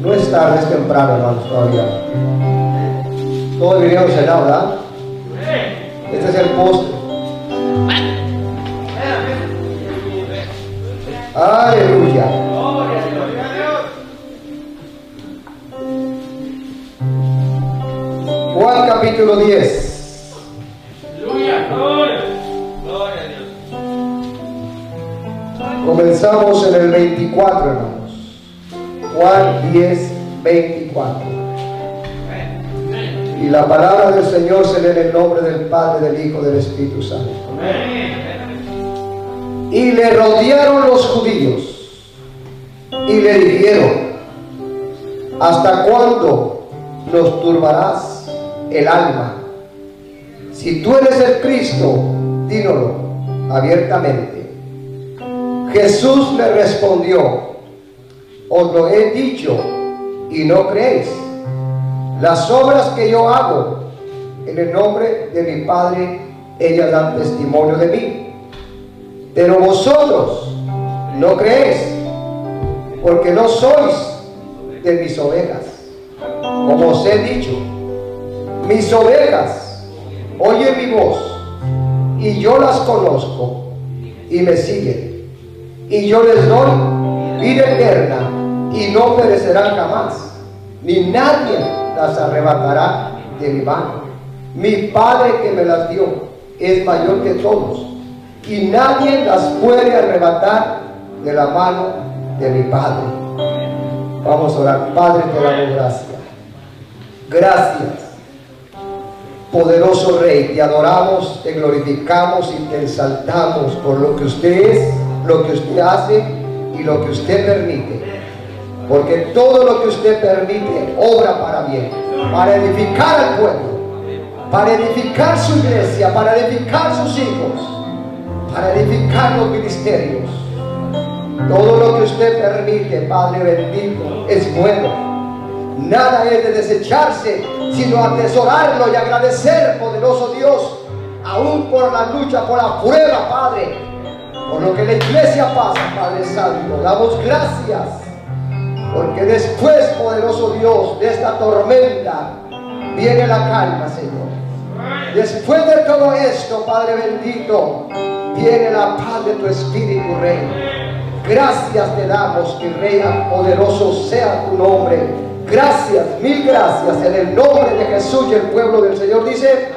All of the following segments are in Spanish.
No es tarde, es temprano, hermanos, todavía. Todos vinieron cenados, ¿verdad? Este es el postre. Aleluya. Juan capítulo 10. Aleluya. Gloria a Dios. Comenzamos en el 24, hermanos. Juan 10, 24. Y la palabra del Señor se lee en el nombre del Padre, del Hijo y del Espíritu Santo. Y le rodearon los judíos y le dijeron: ¿hasta cuándo nos turbarás el alma? Si tú eres el Cristo, dínoslo abiertamente. Jesús le respondió: os lo he dicho y no creéis. Las obras que yo hago en el nombre de mi Padre, ellas dan testimonio de mí. Pero vosotros no creéis, porque no sois de mis ovejas. Como os he dicho, mis ovejas oyen mi voz, y yo las conozco, y me siguen. Y yo les doy vida eterna, y no perecerán jamás, ni nadie las arrebatará de mi mano. Mi Padre que me las dio es mayor que todos, y nadie las puede arrebatar de la mano de mi Padre. Vamos a orar. Padre, te damos gracias. Gracias, poderoso Rey. Te adoramos, te glorificamos y te exaltamos por lo que usted es, lo que usted hace y lo que usted permite. Porque todo lo que usted permite obra para bien, para edificar al pueblo, para edificar su iglesia, para edificar sus hijos, para edificar los ministerios. Todo lo que usted permite, Padre bendito, es bueno. Nada es de desecharse, sino atesorarlo y agradecer, poderoso Dios, aún por la lucha, por la prueba, Padre, por lo que la iglesia pasa, Padre Santo. Damos gracias, porque después, poderoso Dios, de esta tormenta viene la calma, Señor. Después de todo esto, Padre bendito, viene la paz de tu Espíritu, Rey. Gracias te damos, mi Rey poderoso sea tu nombre. Gracias, mil gracias, en el nombre de Jesús. Y el pueblo del Señor dice: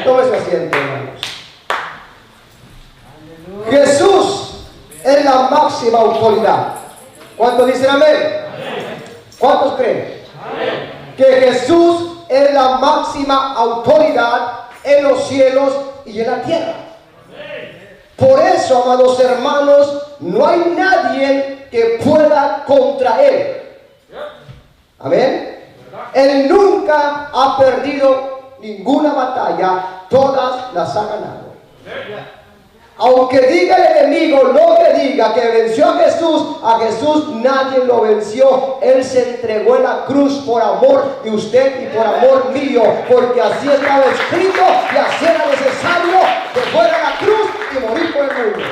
tome su asiento, hermanos. Jesús es la máxima autoridad. ¿Cuántos dicen amén? ¿Cuántos creen? Que Jesús es la máxima autoridad en los cielos y en la tierra. Por eso, amados hermanos, no hay nadie que pueda contra Él. Amén. Él nunca ha perdido ninguna batalla, todas las ha ganado. Aunque diga el enemigo lo que diga, que venció a Jesús nadie lo venció. Él se entregó en la cruz por amor de usted y por amor mío, porque así estaba escrito y así era necesario que fuera a la cruz y morir por el mundo.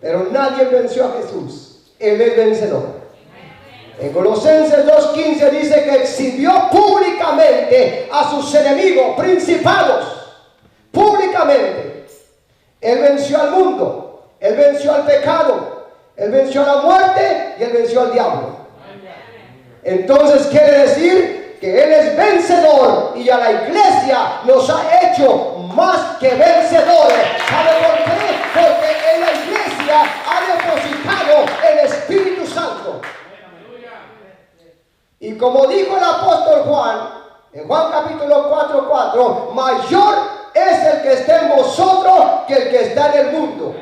Pero nadie venció a Jesús. Él es vencedor. En Colosenses 2:15 dice que exhibió públicamente a sus enemigos, principados, públicamente. Él venció al mundo, Él venció al pecado, Él venció a la muerte y Él venció al diablo. Entonces quiere decir que Él es vencedor, y a la iglesia nos ha hecho más que vencedores. ¿Sabe por qué? Porque en la iglesia ha depositado el Espíritu Santo. Y como dijo el apóstol Juan, en Juan capítulo 4:4, mayor es el que está en vosotros que el que está en el mundo.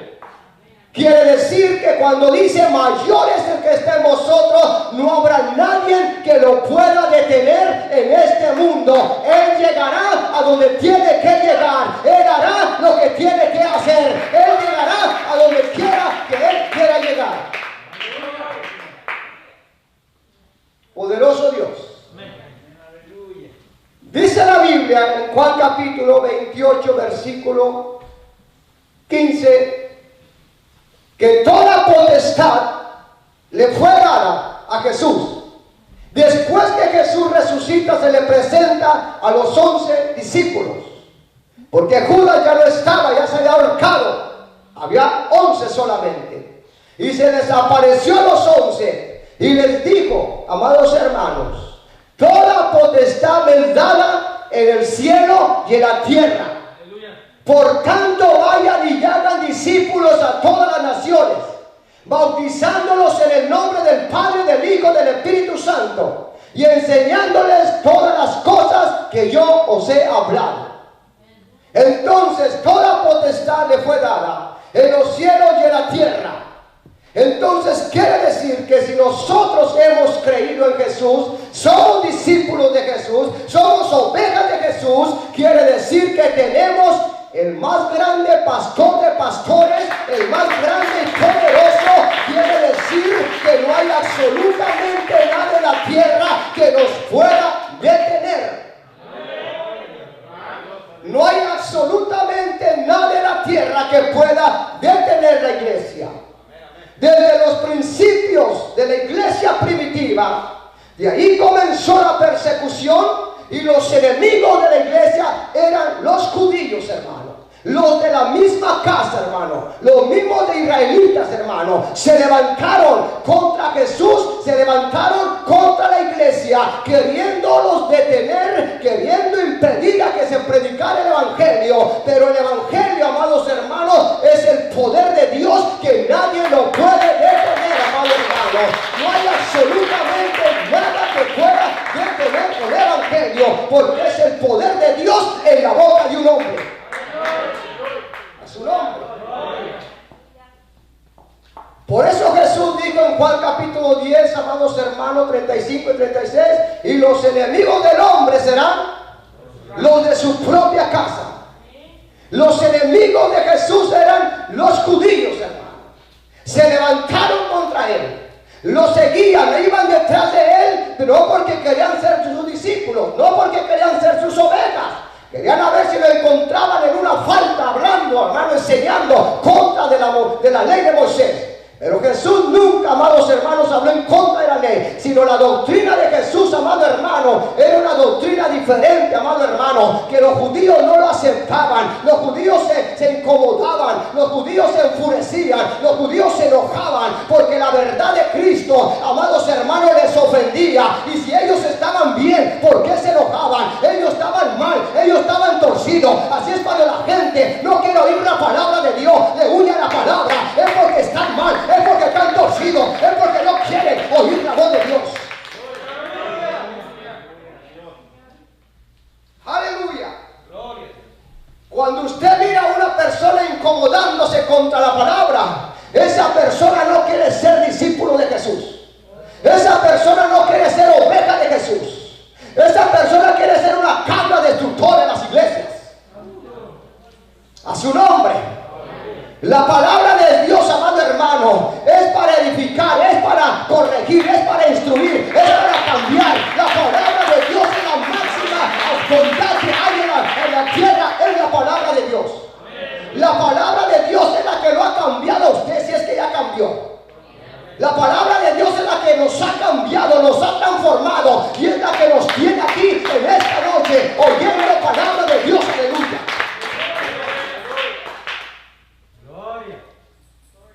Quiere decir que cuando dice mayor es el que está en vosotros, no habrá nadie que lo pueda detener en este mundo. Él llegará a donde tiene que llegar. Él hará lo que tiene que hacer. Él llegará a donde quiera que Él quiera llegar. Poderoso Dios. Dice la Biblia en Juan capítulo 28 versículo 15 que toda potestad le fue dada a Jesús. Después que Jesús resucita, se le presenta a los 11 discípulos. Porque Judas ya no estaba, ya se había ahorcado. Había 11 solamente. Y se les apareció a los 11 y les dijo: amados hermanos, toda potestad me es dada en el cielo y en la tierra. Por tanto, vayan y hagan discípulos a todas las naciones, bautizándolos en el nombre del Padre, del Hijo y del Espíritu Santo, y enseñándoles todas las cosas que yo os he hablado. Entonces toda potestad le fue dada en los cielos y en la tierra. Entonces quiere decir que si nosotros hemos creído en Jesús, somos discípulos de Jesús, somos ovejas de Jesús, quiere decir que tenemos el más grande pastor de pastores, el más grande y poderoso. Quiere decir que no hay absolutamente nada en la tierra que nos pueda detener. No hay absolutamente nada en la tierra que pueda detener la iglesia. Desde los principios de la iglesia primitiva, de ahí comenzó la persecución, y los enemigos de la iglesia eran los judíos, hermano. Los de la misma casa, hermano, los mismos de israelitas, hermano, se levantaron contra Jesús, se levantaron contra la iglesia, queriéndolos detener, queriendo impedir a que se predicara el evangelio. Pero el evangelio, amados hermanos, es el poder de Dios que nadie lo puede detener, amados hermanos. No hay absolutamente nada que pueda detener el evangelio, porque es el poder de Dios en la boca de un hombre. A su nombre. Por eso Jesús dijo en Juan capítulo 10, amados hermanos, 35 y 36, y los enemigos del hombre serán los de su propia casa. Los enemigos de Jesús eran los judíos, hermanos. Se levantaron contra él, lo seguían, iban detrás de él, pero no porque querían ser sus discípulos, no porque querían ser sus ovejas. Querían a ver si lo encontraban en una falta, hablando, hermano, enseñando contra de la ley de Moisés. Pero Jesús nunca, amados hermanos, habló en contra de la ley, sino la doctrina de Jesús, amado hermano, era una doctrina diferente, amado hermano, que los judíos no lo aceptaban. Los judíos se incomodaban, los judíos se enfurecían, los judíos se enojaban, porque la verdad de Cristo, amados hermanos, les ofendía. Y si ellos estaban bien, ¿por qué se enojaban? Ellos estaban mal, ellos estaban torcidos. Así es cuando la gente no quiere oír la palabra de Dios, le huye a la palabra, es porque están mal, es porque están torcidos, es porque no quieren oír la voz de Dios. Aleluya. Cuando usted mira a una persona incomodándose contra la palabra, esa persona no quiere ser discípulo de Jesús. Esa persona no quiere ser oveja de Jesús. Esa persona quiere ser una cabra destructora en las iglesias. A su nombre. La palabra de Dios, amado hermano, es para edificar, es para corregir, es para instruir, es para cambiar. La palabra de Dios es la máxima autoridad que hay en la tierra, es la palabra de Dios. La palabra de Dios es la que lo ha cambiado a usted, si es que ya cambió. La palabra de Dios es la que nos ha cambiado, nos ha transformado, y es la que nos tiene aquí en esta noche oyendo la palabra de Dios. Aleluya.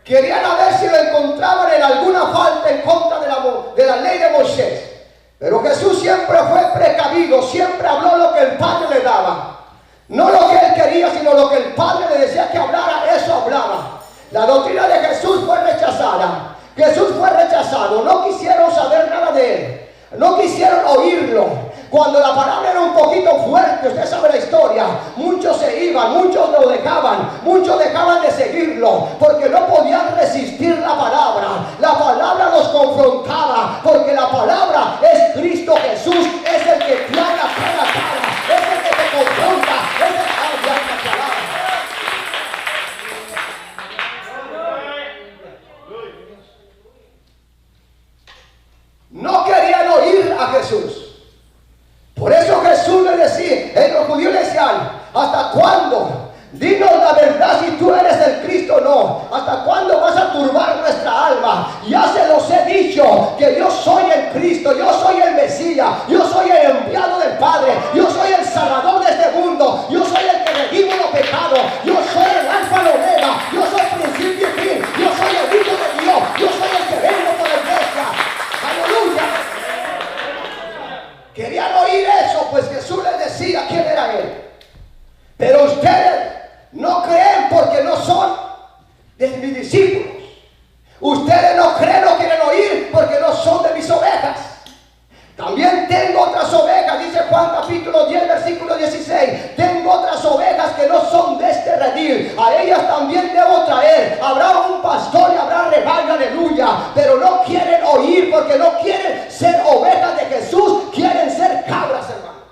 Querían a ver si lo encontraban en alguna falta en contra de la ley de Moisés. Pero Jesús siempre fue precavido, siempre habló lo que el Padre le daba. No lo que él quería, sino lo que el Padre le decía que hablara, eso hablaba. La doctrina de Jesús fue rechazada. Jesús fue rechazado. No quisieron saber nada de él. No quisieron oírlo. Cuando la palabra era un poquito fuerte, usted sabe la historia, muchos se iban, muchos lo dejaban, muchos dejaban de seguirlo, porque no podían resistir la palabra. La palabra los confrontaba, porque la palabra es Cristo Jesús, es el que te habla cara a cara, es el que te confronta, es el que habla la palabra. No querían oír a Jesús. Por eso Jesús le decía, los judíos le decían, ¿hasta cuándo? Dinos la verdad si tú eres el Cristo o no. ¿Hasta cuándo vas a turbar nuestra alma? Ya se los he dicho. dicho que yo soy el Cristo, yo soy el Mesías, yo soy el enviado del Padre, yo soy el Salvador de este mundo, yo soy el que redime los pecados, yo soy el Alfa y Omega, yo soy el principio y fin, yo soy el Hijo de Dios, yo soy el que vengo por la iglesia. Aleluya. Querían oír eso, pues Jesús les decía quién era Él. Pero ustedes no creen porque no son de mis discípulos. Ustedes no creen, no quieren oír porque no son de mis ovejas. También tengo otras ovejas, dice Juan capítulo 10 versículo 16. Tengo otras ovejas que no son de este redil, a ellas también debo traer. Habrá un pastor y habrá rebaño, aleluya. Pero no quieren oír porque no quieren ser ovejas de Jesús, quieren ser cabras, hermanos.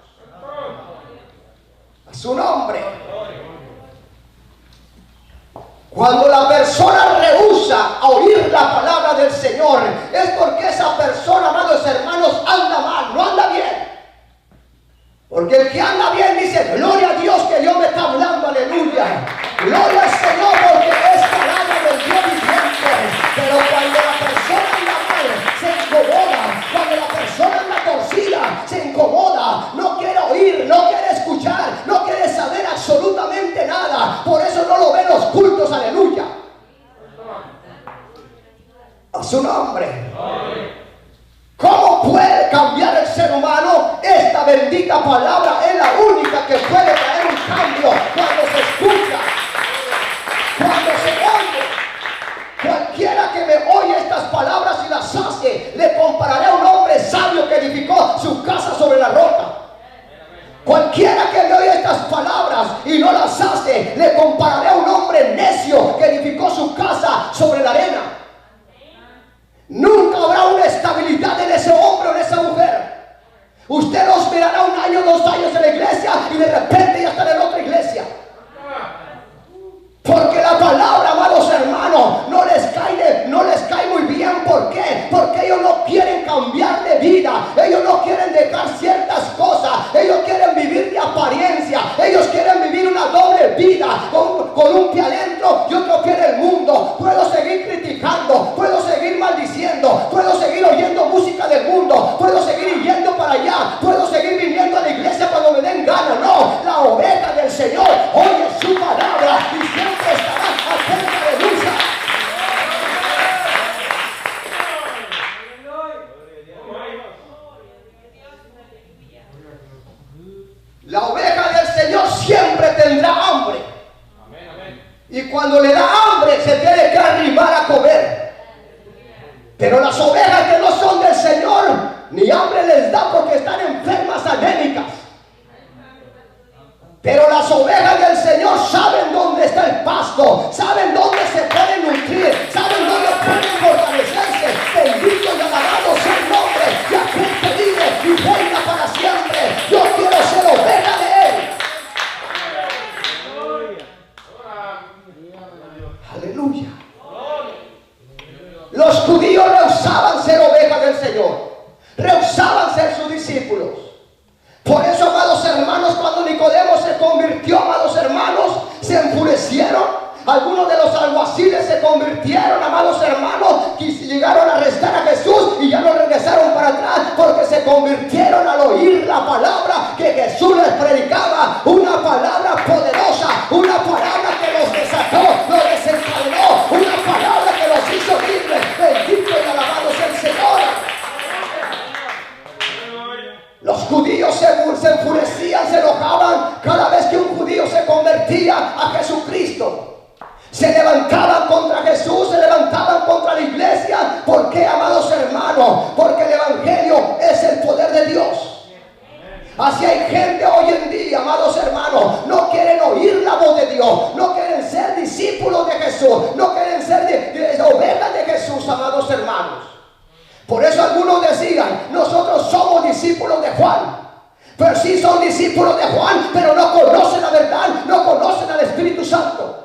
A su nombre. Cuando la persona rehúsa a oír la palabra del Señor, es porque esa persona, amados hermanos, anda mal, no anda bien. Porque el que anda bien dice, gloria a Dios que Dios me está hablando, aleluya. Gloria al Señor porque es palabra del Dios viviente. Pero cuando la persona anda mal, se incomoda. Cuando la persona anda torcida, se incomoda. No quiere oír, no quiere escuchar, no quiere saber absolutamente nada. Por eso no lo ven los cultos, aleluya. A su nombre. ¿Cómo puede cambiar el ser humano? Esta bendita palabra es la única que puede traer un cambio cuando se escucha, cuando se oye. Cualquiera que me oye estas palabras y las hace, le compararé a un hombre sabio que edificó su casa sobre la roca. Cualquiera que me oye estas palabras y no las hace, le compararé a un hombre necio que edificó su casa sobre la arena. Nunca habrá una estabilidad en ese hombre o en esa mujer. Usted los mirará 1 año, 2 años en la iglesia y de repente ya están en otra iglesia. Porque la palabra, amados hermanos, no les cae muy bien. ¿Por qué? Porque ellos no quieren cambiar de vida. Ellos no quieren dejar ciertas cosas. Ellos quieren vivir de apariencia. Ellos quieren vivir una doble vida. Con un pie adentro y otro pie en el mundo. Puedo seguir criticando. Puedo seguir maldiciendo. Puedo seguir oyendo música del mundo. Puedo seguir yendo para allá. Puedo seguir viniendo a la iglesia cuando me den ganas. No, la oveja del Señor oye su palabra y siempre estará atenta de luz. La oveja del Señor siempre tendrá hambre. Y cuando le da hambre se tiene que arrimar a comer. Pero las ovejas que no son del Señor, ni hambre les da porque están enfermas, anémicas. Pero las ovejas del Señor saben dónde está el pasto, saben dónde se pueden nutrir, saben dónde pueden fortalecerse. Bendito y alabado sea el nombre de aquel que vive y reina para siempre. Yo quiero ser oveja de Él. Aleluya. Los judíos rehusaban ser ovejas del Señor, rehusaban ser sus discípulos. Por eso, amados hermanos, cuando Nicodemo se convirtió, amados hermanos, se enfurecieron. Algunos de los alguaciles se convirtieron, amados hermanos, y llegaron a arrestar a Jesús y ya no regresaron para atrás porque se convirtieron al oír la palabra que Jesús les predicaba. Una palabra poderosa, una palabra que los desató, los desencadenó, una palabra que los hizo libres. Bendito y alabado sea el Señor. Los judíos se enfurecían, se enojaban cada vez que un judío se convertía a Jesucristo. Se levantaban contra Jesús, se levantaban contra la iglesia. ¿Por qué, amados hermanos? Porque el evangelio es el poder de Dios. Así hay gente hoy en día, amados hermanos, no quieren oír la voz de Dios, no quieren ser discípulos de Jesús, no quieren ser ovejas de Jesús, amados hermanos. Por eso algunos decían, nosotros somos discípulos de Juan. Pero sí son discípulos de Juan, pero no conocen la verdad, no conocen al Espíritu Santo.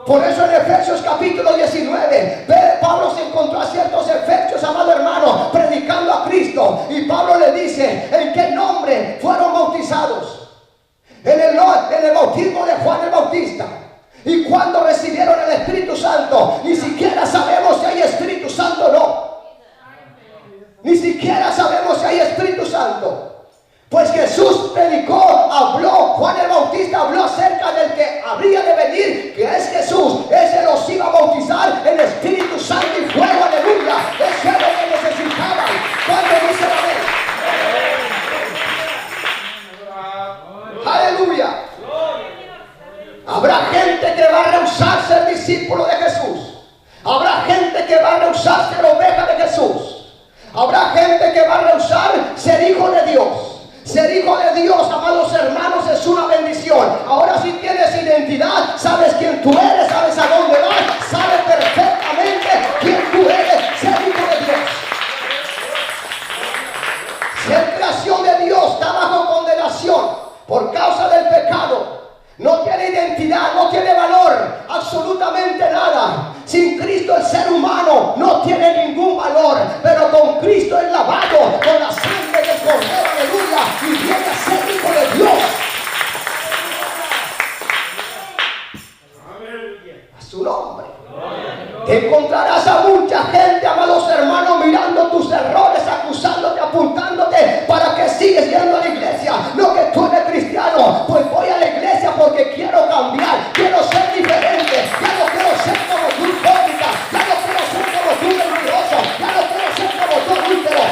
Por eso en Efesios capítulo 19, Pablo se encontró a ciertos efesios, amado hermano, predicando a Cristo. Y Pablo le dice, ¿en qué nombre fueron bautizados? En el bautismo de Juan el Bautista. Y cuando recibieron el Espíritu Santo, ni siquiera sabemos si hay Espíritu Santo o no. Ni siquiera sabemos si hay Espíritu Santo. Pues Jesús predicó, habló, Juan el Bautista habló acerca del que habría de venir, que es Jesús. Ese los iba a bautizar en Espíritu Santo y fuego, aleluya. Eso es lo que necesitaban. ¿Cuánto dice amén? Aleluya. Habrá gente que va a rehusar ser discípulo de Jesús. Habrá gente que va a rehusar ser oveja de Jesús. Habrá gente que va a rehusar ser hijo de Dios. Ser hijo de Dios, amados hermanos, es una bendición. Ahora si tienes identidad, sabes quién tú eres, sabes a dónde vas, sabes perfectamente quién tú eres, ser hijo de Dios. Ser creación de Dios está bajo condenación por causa del pecado. No tiene identidad, no tiene valor, absolutamente nada. Sin Cristo el ser humano no tiene ningún valor, pero con Cristo es lavado con la sangre del Cordero, aleluya, y viene a ser hijo de Dios. A su nombre. Te encontrarás a mucha gente, amados hermanos, mirando tus errores, acusándote, apuntándote, para que sigues yendo a la iglesia. No, que tú eres cristiano, pues voy a la iglesia porque quiero cambiar, quiero ser diferente, ya no quiero ser como tú hipócrita, ya no quiero ser como tú mentiroso, ya no quiero ser como tú adúltero,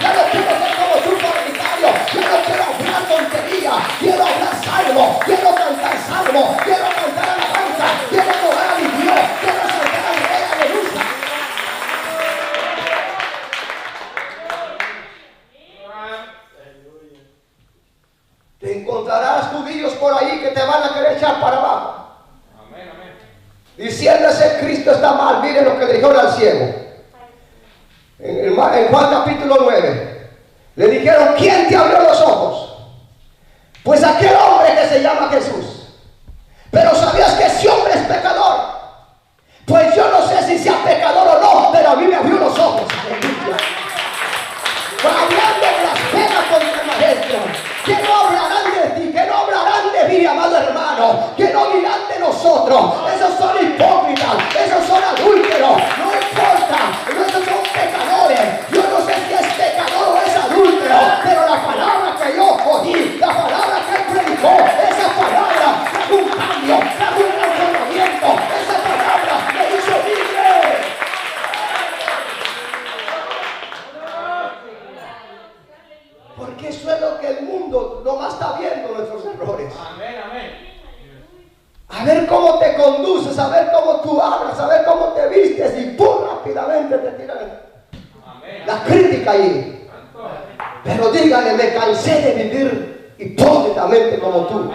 ya no quiero ser como tú fornicario, ya no quiero hablar tontería, quiero hablar salmo, quiero cantar salmo, quiero cantar alabanza, quiero adorar a mi Dios, quiero saltar al rey, aleluya. Te encontrarás judíos por ahí que te van a querer echar para abajo. Amén, amén. Diciendo ese Cristo está mal. Miren lo que le dijeron al ciego. En Juan capítulo 9. Le dijeron, ¿quién te abrió los ojos? Pues aquel hombre que se llama Jesús. Pero ¿sabías que ese hombre es pecador? Pues yo no sé si sea pecador o no, pero a mí me abrió los ojos. Aleluya. Hablando blasfema contra el maestro. Que no hablarán de ti, que no hablarán de mí, amado hermano, que no dirán de nosotros. Esos son hipócritas, esos son adúlteros, no importa, esos son pecadores. Yo no sé si es pecador o es adúltero, pero la palabra que yo oí, la palabra que él predicó, esa palabra trajo un cambio, trajo un transformamiento, esa palabra me hizo libre. Porque eso es lo que el mundo nomás está viendo, nuestros errores. Amén, amén. A ver cómo te conduces, a ver cómo tú hablas, a ver cómo te vistes y ¡pum! Rápidamente te tiran la crítica ahí. Pero dígale, me cansé de vivir hipócritamente como tú.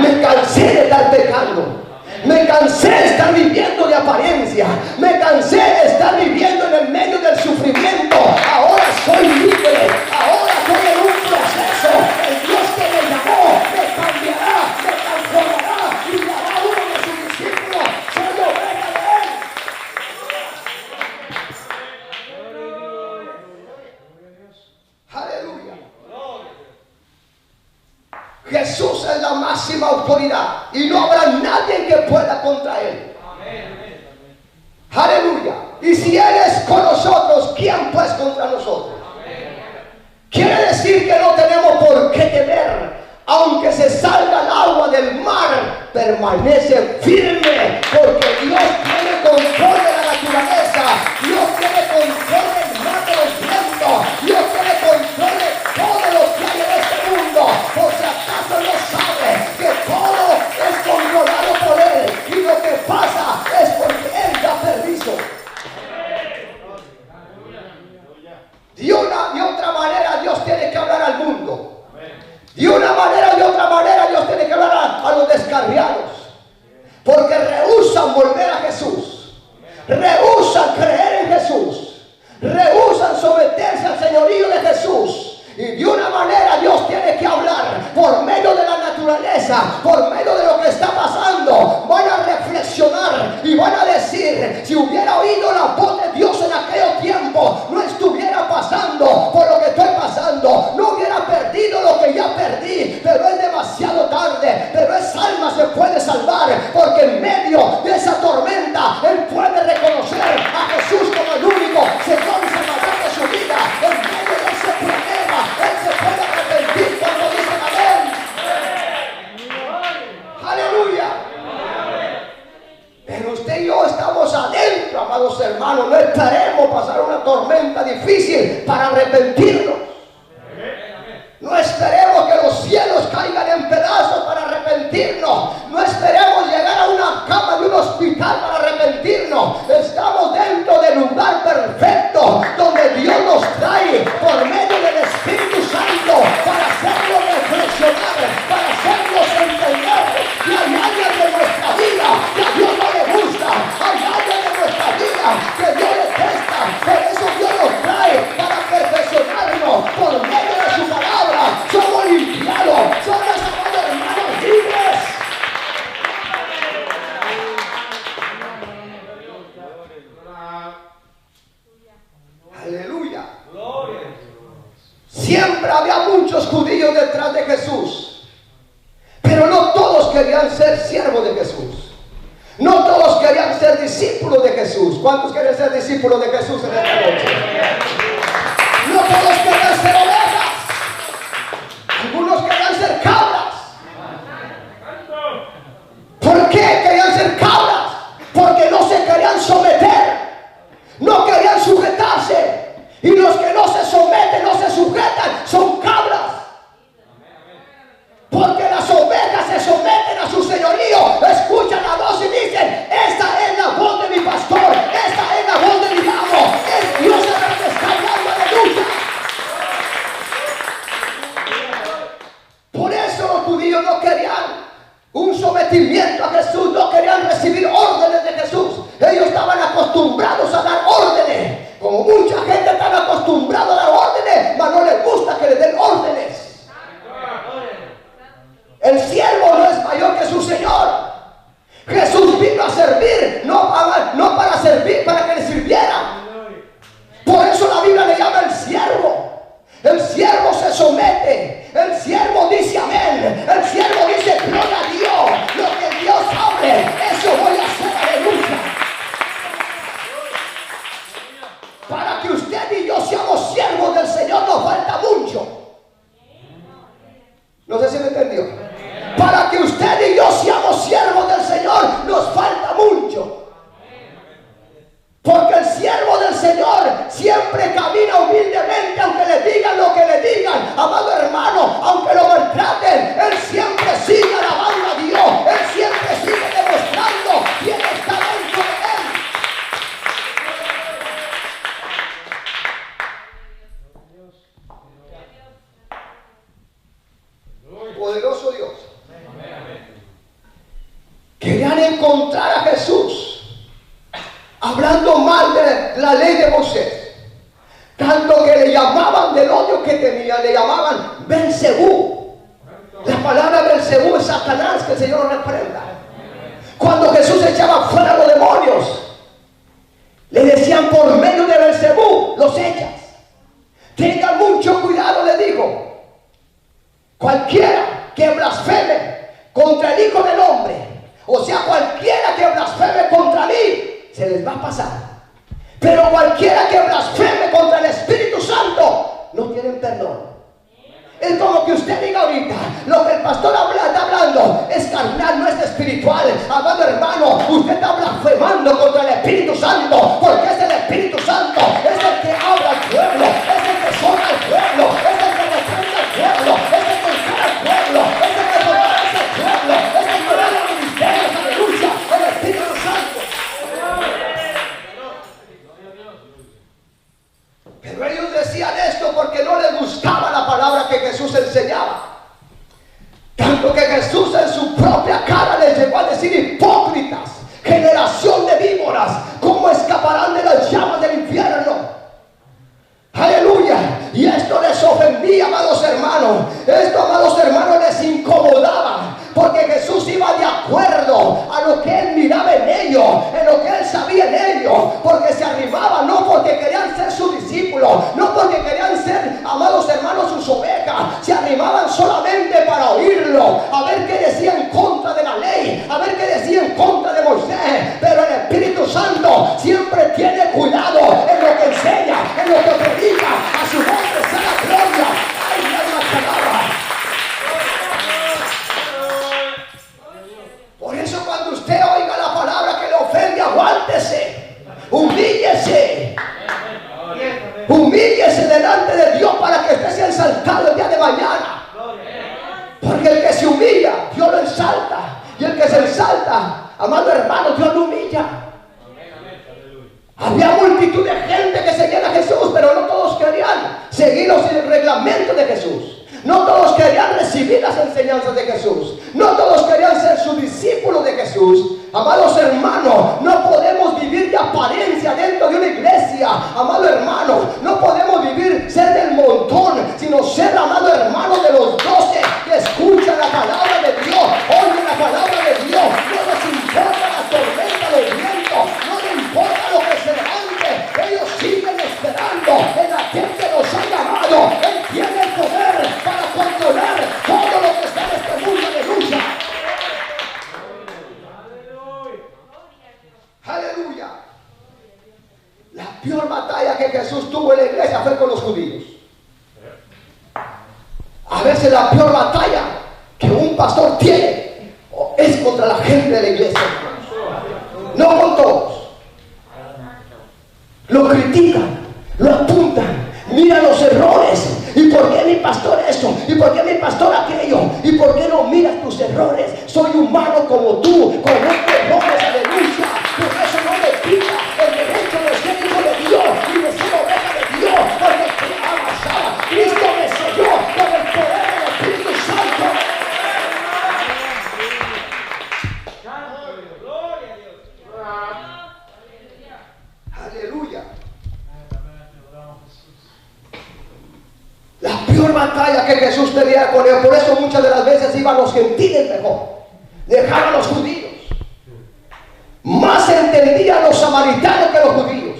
Me cansé de estar pecando. Me cansé de estar viviendo de apariencia. Me cansé de estar viviendo en el medio del sufrimiento. Ahora soy libre. Ahora estoy en un proceso. El Dios que me llamó me cambiará, me transformará y me hará uno de sus discípulos. Soy oveja de Él. Aleluya. Jesús es la máxima autoridad y no habrá nadie que pueda contra Él. Amén. Aleluya. Y si Él es con nosotros, ¿quién pues contra nosotros? Amén. Quiere decir que no tenemos por qué temer. Aunque se salga el agua del mar, permanece firme, porque Dios tiene control de la naturaleza. Dios tiene control del mar de los vientos. Dios tiene control de todo lo que hay en este mundo. Por si acaso no sabe que todo es controlado por Él. Y lo que pasa es porque Él da permiso. De otra manera Dios tiene que hablar al mundo. De una manera y de otra manera Dios tiene que hablar a los descarriados. Porque rehúsan volver a Jesús. Rehúsan creer en Jesús. Rehúsan someterse al señorío de Jesús. Y de una manera Dios tiene que hablar por medio de la naturaleza, por medio de lo que está pasando. Van a reflexionar y van a decir, si hubiera oído la voz de Dios en aquel tiempo, no estuviera pasando por lo que estoy pasando, no hubiera perdido lo que ya perdí, pero es demasiado tarde. Pero esa alma se puede salvar, porque en medio de esa tormenta Él puede reconocer a Jesús como el único Señor y Salvador de su vida. necesitaremos pasar una tormenta difícil para arrepentirnos. No esperemos que los cielos caigan en pedazos para arrepentirnos. No esperemos llegar a una cama de un hospital para arrepentirnos. Estamos dentro del lugar perfecto donde Dios nos trae por medio del Espíritu Santo para hacernos reflexionar, para hacernos entender que hay áreas de nuestra vida que a Dios no le gusta, hay áreas de nuestra vida que Dios detesta. Por eso Dios nos trae para perfeccionarnos por medio de su palabra. Somos limpiados, somos amados hermanos libres. Aleluya. Siempre había muchos judíos detrás de Jesús, pero no todos querían ser siervos de Jesús. No todos querían ser discípulos de Jesús. ¿Cuántos quieren ser discípulos de Jesús en esta noche? No todos querían ser ovejas. Algunos querían ser cabras. ¿Por qué querían ser cabras? Porque no se querían someter, no querían sujetarse. Y los que no se someten, no se sujetan, son cabras. Porque las ovejas se someten a su señorío, escuchan la voz y dicen: esta es la voz de mi pastor, esta es la voz de mi amo, es Dios el que me está hablando, aleluya. Por eso los judíos no querían un sometimiento a Jesús, no querían recibir órdenes de Jesús. Ellos estaban acostumbrados a dar órdenes, como mucha gente está acostumbrada a dar órdenes, pero no les gusta que les den órdenes. El siervo no es mayor que su Señor. Jesús vino a servir, no para servir, para que le sirvieran. Por eso la Biblia le llama el siervo. El siervo se somete, el siervo dice amén, el siervo dice gloria a Dios. Lo que Dios hable, eso voy a hacer, aleluya. Para que usted y yo seamos siervos del Señor nos falta mucho. No sé si me entendió. Para que usted y yo seamos siervos del Señor nos falta mucho. Porque el siervo del Señor siempre camina humildemente, aunque le digan lo que le digan. Amado hermano, aunque lo maltraten, él siempre sigue alabando a Dios. Él siempre sigue demostrando quién está dentro de él. Poderoso Dios. Querían encontrar a Jesús hablando mal de la ley de Moisés, tanto que le llamaban del odio que tenía, le llamaban Belcebú. La palabra Belcebú es Satanás, que el Señor lo reprenda. Cuando Jesús echaba fuera a los demonios, le decían: por medio de Belcebú los echas. Tengan mucho cuidado, le dijo. Cualquiera que blasfeme contra el Hijo del Hombre, o sea, cualquiera que blasfeme contra mí, se les va a pasar. Pero cualquiera que blasfeme contra el Espíritu Santo, no tienen perdón. Es como que usted diga ahorita: lo que el pastor está hablando es carnal, no es espiritual. Amado hermano, usted está blasfemando contra el Espíritu Santo, porque es el Espíritu Santo, es el que habla al pueblo, es el que sola al pueblo, es el que reprende al pueblo, es el que encara al pueblo, es el que fortalece al pueblo, es el que da los ministerios, aleluya, el Espíritu Santo. Pero ellos decían esto porque no les gustaba la palabra que Jesús enseñaba. Tanto que Jesús en su propia cara les llegó a decir: hipócritas, generación de víboras, ¿cómo escaparán de las llamas del infierno? Aleluya. Y esto les ofendía, amados hermanos. Esto, amados hermanos, les incomodaba, porque Jesús iba de acuerdo a lo que él miraba en ellos, en lo que él sabía en ellos, porque se arrimaban no porque querían ser sus discípulos, no porque querían ser, amados hermanos, sus ovejas. Se arrimaban solamente para oírlo, a ver qué decía en contra de la ley, a ver qué decía en contra de Moisés. Pero el Espíritu Santo siempre tiene cuidado en lo que enseña, en lo que predica. A su nombre sea la gloria. ¡Ay, la palabra! Por eso, cuando usted oiga la palabra que le ofende, aguántese, humíllese, que se exalta, amado hermano, Dios lo humilla. Había multitud de gente que seguían a Jesús, pero no todos querían seguir los reglamentos de Jesús. No todos querían recibir las enseñanzas de Jesús. No todos querían ser sus discípulos de Jesús. Amados hermanos, no podemos vivir de apariencia dentro de una iglesia. Amado hermano, no podemos vivir ser del montón, sino ser, amado hermano, de los 12 que escuchan la palabra de Dios, oyen la palabra de Dios. No les importa la tormenta, los vientos, no les importa lo que se levante. Ellos siguen esperando en aquel que los ha llamado. Él tiene el poder para controlar todo lo que está en este mundo de lucha. Aleluya. La peor batalla que Jesús tuvo en la iglesia fue con los judíos. A veces la peor batalla que un pastor tiene es contra la gente de la iglesia. No con todos. Lo critican, lo apuntan, miran los errores. ¿Y por qué mi pastor esto? ¿Y por qué mi pastor aquello? ¿Y por qué no miras tus errores? Soy humano como tú, cometo errores, aleluya. Por eso no me quita el derecho de ser hijo de Dios y de ser oveja de Dios, porque Cristo me selló con el poder del Espíritu Santo. Gloria a Dios. Aleluya. La peor batalla que Jesús tenía con él, por eso muchas de las veces iban los gentiles mejor, dejaban a los judíos. Más entendían los samaritanos que los judíos.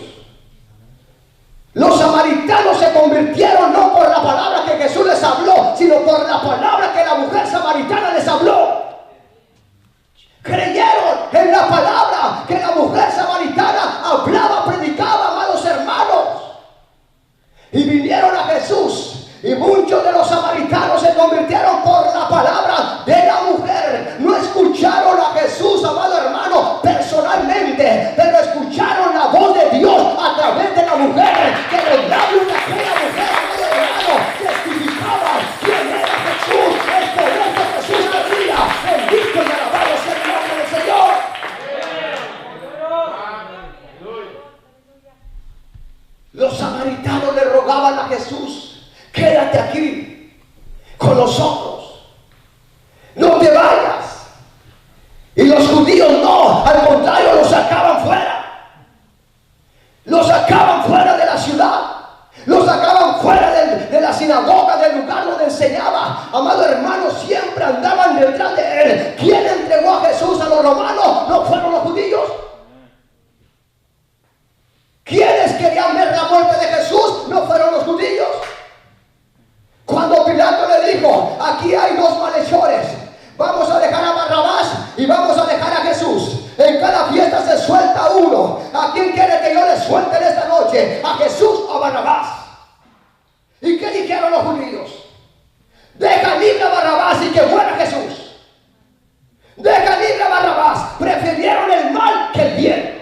Los samaritanos se convirtieron no por la palabra que Jesús les habló, sino por la palabra que la mujer samaritana les habló. Creyeron en la palabra que la mujer samaritana hablaba, predicaba, amados hermanos. Y vinieron a Jesús. Y muchos de los samaritanos se convirtieron por la palabra de la mujer. No escucharon a Jesús, amado hermano, personalmente, pero escucharon la voz de Dios a través de la mujer, que los labios de aquella mujer, amado hermano, testificaban quién era Jesús, el poder que Jesús tenía. Bendito y alabado sea el nombre del Señor. Los samaritanos le rogaban a Jesús: quédate aquí con nosotros, no te vayas. Y los judíos no, al contrario, los sacaban fuera. Los sacaban fuera de la ciudad, los sacaban fuera de la sinagoga, del lugar donde enseñaba. Amado hermano, siempre andaban detrás de él. ¿Quién entregó a Jesús a los romanos? No fueron los judíos. ¿Quiénes querían ver la muerte de Jesús? No fueron los judíos. Cuando Pilato le dijo: aquí hay dos malhechores, vamos a dejar a Barrabás y vamos a dejar a Jesús. En cada fiesta se suelta uno. ¿A quién quiere que yo le suelte en esta noche? ¿A Jesús o a Barrabás? ¿Y qué dijeron los judíos? Deja libre a Barrabás y que muera Jesús. Deja libre a Barrabás. Prefirieron el mal que el bien.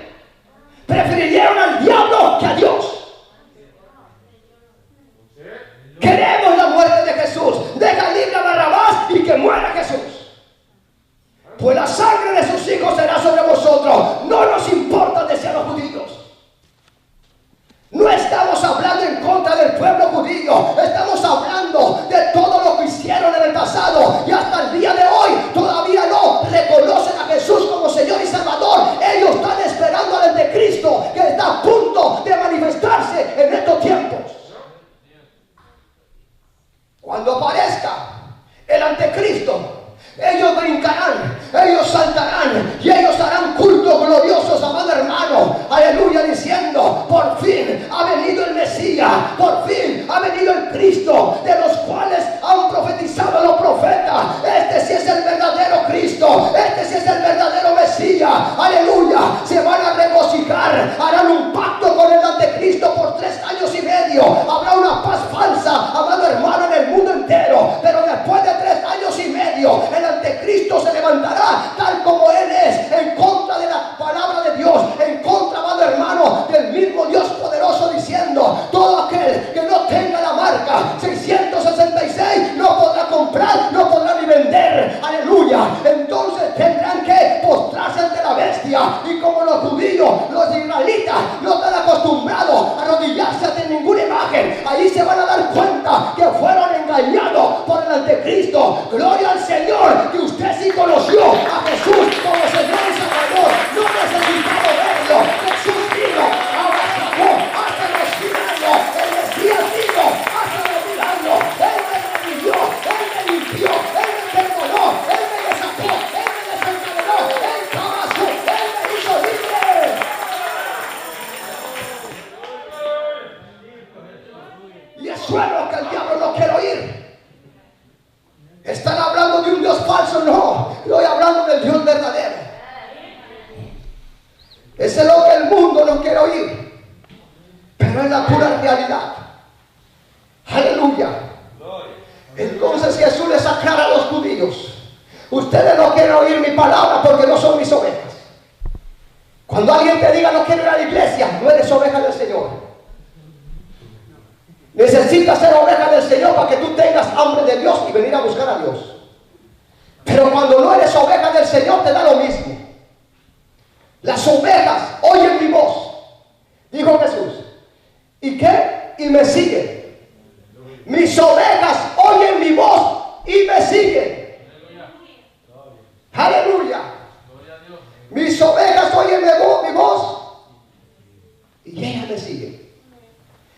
Prefirieron al diablo que a Dios. Queremos la muerte de Jesús. Deja libre a Barrabás y que muera Jesús. Pues la sangre de sus hijos será sobre vosotros. No nos importa, decían los judíos. No estamos hablando en contra del pueblo judío. Estamos hablando de todo lo que hicieron en el pasado. Y hasta el día de hoy todavía no reconocen a Jesús como Señor y Salvador. Ellos están esperando al anticristo, que está a punto de manifestarse en estos tiempos. Cuando aparezca el anticristo, ellos brincarán, ellos saltarán y ellos harán cultos gloriosos, amado hermano, aleluya, diciendo: por fin ha venido el Mesías, por fin ha venido el Cristo, de los cuales han profetizado los profetas. Este sí es el verdadero Cristo, este sí es el verdadero Mesías, aleluya. Se van a regocijar, harán un pacto con el anticristo por 3 años y medio. Habrá una paz falsa, amado hermano, en el mundo entero, pero después de 3 años y medio el anticristo se levantará tal como él es, en contra de la palabra de Dios, en contra, amado hermano, del mismo Dios poderoso, diciendo: todo aquel que no tenga la marca 666 no podrá comprar, no podrá ni vender, aleluya. Entonces tendrán que consuelo que el diablo no quiere oír. Están hablando de un Dios falso, no. Estoy hablando del Dios verdadero. Eso es lo que el mundo no quiere oír, pero es la pura realidad. Aleluya. Entonces Jesús les aclara a los judíos: ustedes no quieren oír mi palabra porque no son mis ovejas. Cuando alguien te diga no quiero ir a la iglesia, no eres oveja del Señor. Necesitas ser oveja del Señor para que tú tengas hambre de Dios y venir a buscar a Dios. Pero cuando no eres oveja del Señor, te da lo mismo. Las ovejas oyen mi voz, dijo Jesús. ¿Y qué? Y me siguen. Mis ovejas oyen mi voz y me siguen. Aleluya. Mis ovejas oyen mi voz y ellas me siguen.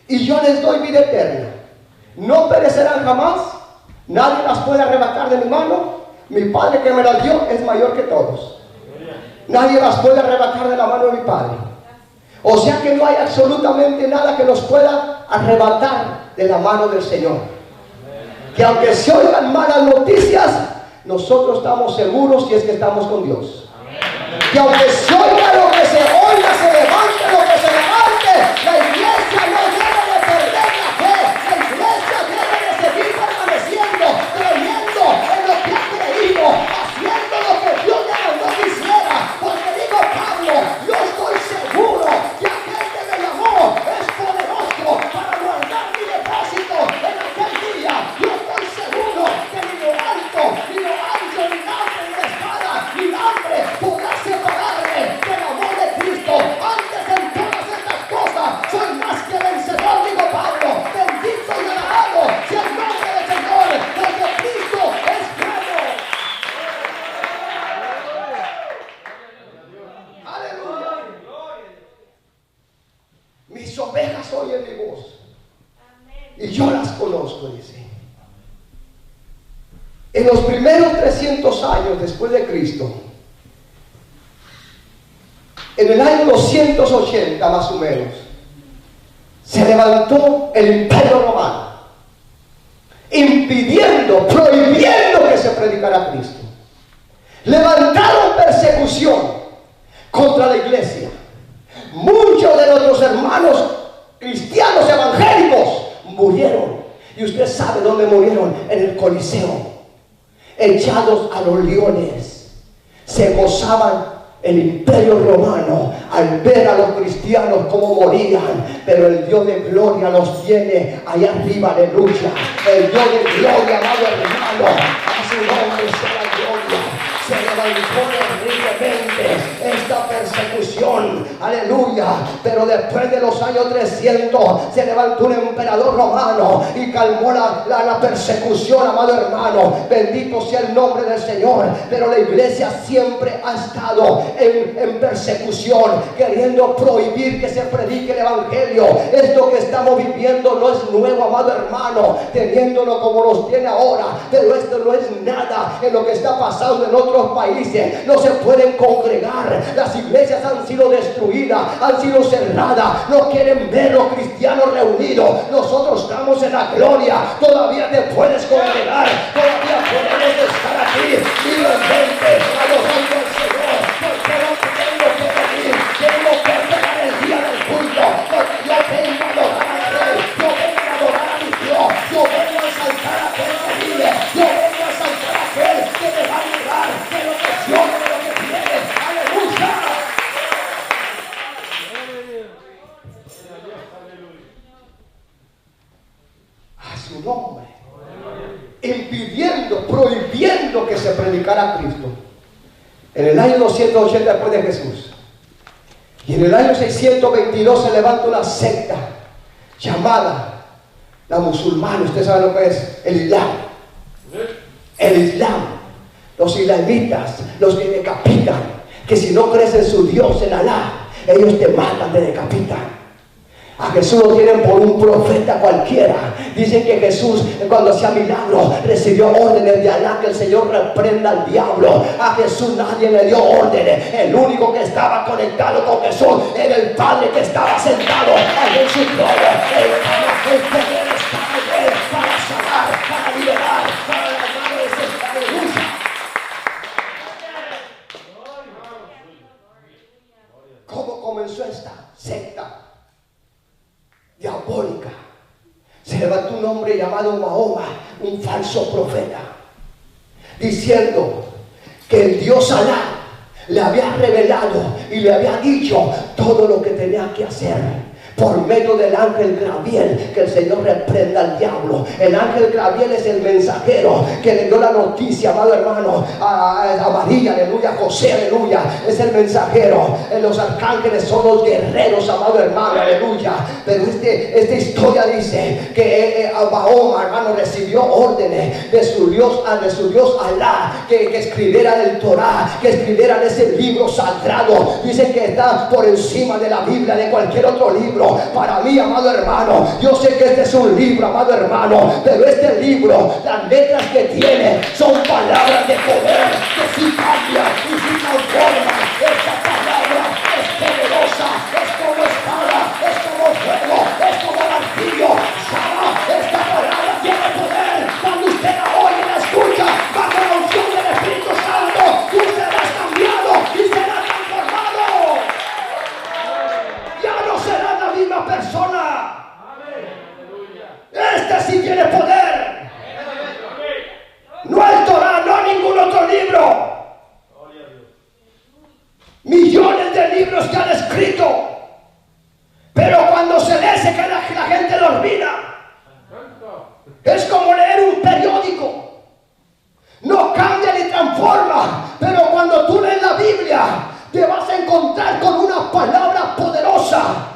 Y yo les doy vida eterna. No perecerán jamás. Nadie las puede arrebatar de mi mano. Mi Padre que me las dio es mayor que todos. Nadie las puede arrebatar de la mano de mi Padre. O sea que no hay absolutamente nada que nos pueda arrebatar de la mano del Señor. Que aunque se oigan malas noticias, nosotros estamos seguros si es que estamos con Dios. Que aunque se oiga lo que se oiga, se levante lo que se levante, la iglesia no debe de perder la fe. La iglesia debe de seguir permaneciendo, creyendo en lo que ha creído, haciendo lo que Dios le mandó que hiciera. Porque digo Pablo, yo estoy seguro que aquel que me llamó es poderoso para guardar mi depósito en aquel día. Yo estoy seguro que ni lo alto, ni lo ancho, ni hambre, ni espada, ni hambre podrá separarme del amor de Cristo. Antes en todas estas cosas soy más que vencedor, digo Pablo. Bendito y alabado sea el nombre del Señor, porque Cristo es bueno. Aleluya. Mis ovejas oyen mi voz y yo las conozco, dice. En los primeros 300 años después de Cristo, en el año 280 más o menos, se levantó el Imperio Romano, impidiendo, prohibiendo que se predicara Cristo. Levantaron persecución contra la iglesia. Muchos de nuestros hermanos cristianos evangélicos murieron. Y usted sabe dónde murieron: en el Coliseo, echados a los leones. Se gozaban el Imperio Romano al ver a los cristianos como morían, pero el Dios de gloria los tiene allá arriba, aleluya. El Dios de gloria, amado hermano, a su nombre sea la gloria. Se levantó terriblemente esta persecución, aleluya. Pero después de los años 300 se levantó un emperador romano y calmó la persecución, amado hermano. Bendito sea el nombre del Señor. Pero la iglesia siempre ha estado en persecución, queriendo prohibir que se predique el evangelio. Esto que estamos viviendo no es nuevo, amado hermano, teniéndolo como los tiene ahora. Pero esto no es nada en lo que está pasando en otros países. No se pueden congregar, las iglesias han sido destruidas, han sido cerradas, no quieren ver los cristianos reunidos. Nosotros estamos en la gloria, todavía te puedes congregar, todavía podemos estar aquí libremente adorando al Señor. Porque no tengo que venir, tengo que esperar el día del culto, porque yo vengo a adorar al Rey, yo vengo a adorar a mi Dios, yo vengo a exaltar a aquel que vive, yo vengo a exaltar a aquel que me va a librar de lo que Dios, de lo que tiene. Aleluya. A su nombre. Impidiendo, prohibiendo que se predicara a Cristo. En el año 280 después de Jesús. Y en el año 622 se levanta una secta llamada la musulmana. Usted sabe lo que es el Islam. El Islam. Los islamitas, los que decapitan, que si no crees en su Dios, en Alá, ellos te matan, te decapitan. A Jesús lo tienen por un profeta cualquiera. Dicen que Jesús, cuando hacía milagros, recibió órdenes de Alá, que el Señor reprenda al diablo. A Jesús nadie le dio órdenes. El único que estaba conectado con Jesús era el Padre, que estaba sentado allí en su trono. El poder estaba diabólica, se levantó un hombre llamado Mahoma, un falso profeta, diciendo que el Dios Alá le había revelado y le había dicho todo lo que tenía que hacer por medio del ángel Gabriel, que el Señor reprenda al diablo. El ángel Gabriel es el mensajero que le dio la noticia, amado hermano, a María, aleluya, a José, aleluya, es el mensajero. Los arcángeles son los guerreros, amado hermano, aleluya. Pero esta historia dice que Mahoma, hermano, recibió órdenes de su Dios Alá, que escribiera el Torah, que escribiera ese libro sagrado. Dice que está por encima de la Biblia, de cualquier otro libro. Para mí, amado hermano, yo sé que este es un libro, amado hermano, pero este libro, las letras que tiene son palabras de poder que sí cambian y sí transforman. Esta palabra es poderosa, es como espada, es como fuego, es como martillo. Esta palabra tiene poder. Cuando usted la oye y la escucha bajo la unción del Espíritu Santo, usted será cambiado y será transformado. Ya no será la misma persona. Este sí tiene poder. No el Torah, no ningún otro libro. Millones de libros que han escrito, pero cuando se lee se queda la gente lo olvida. Es como leer un periódico, no cambia ni transforma, pero cuando tú lees la Biblia te vas a encontrar con una palabra poderosa,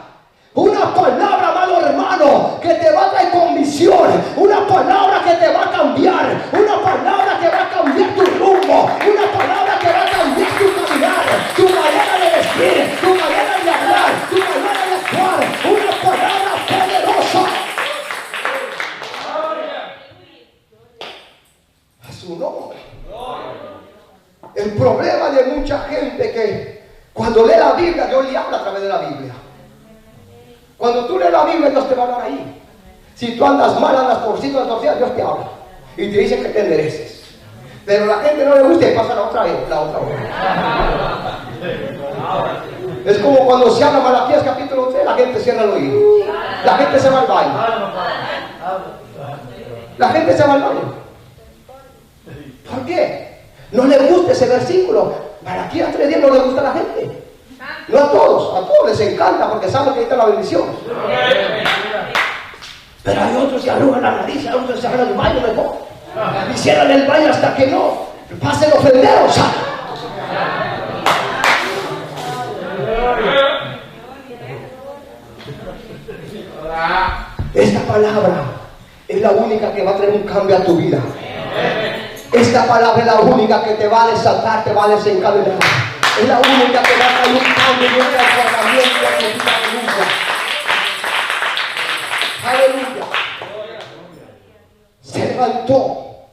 una palabra, amado hermano, que te va a traer convicción, una palabra que te va a cambiar, una palabra que va a cambiar tu rumbo, una palabra que va a cambiar tu caminar, tu manera de vestir, tu manera de hablar, tu manera de actuar, una palabra poderosa. A su nombre. El problema de mucha gente que cuando lee la Biblia, Dios le habla a través de la Biblia. Cuando tú lees la Biblia, Dios te va a hablar ahí. Si tú andas mal, andas torcido, Dios te habla y te dice que te endereces. Pero a la gente no le gusta y pasa la otra hora. Es como cuando se habla Malaquías capítulo 3, la gente cierra el oído. La gente se va al baño. La gente se va al baño. ¿Por qué? No le gusta ese versículo. Malaquías 3:10 no le gusta a la gente. No a todos les encanta porque saben que ahí está la bendición. Pero hay otros que arrugan la nariz, hay otros que se van al baño mejor. Y cierran el baño hasta que no pasen los fenderos. Esta palabra es la única que va a traer un cambio a tu vida. Esta palabra es la única que te va a desatar, te va a desencadenar. Es la única que va a traer un cambio y un transformamiento a tu vida. Aleluya. Se levantó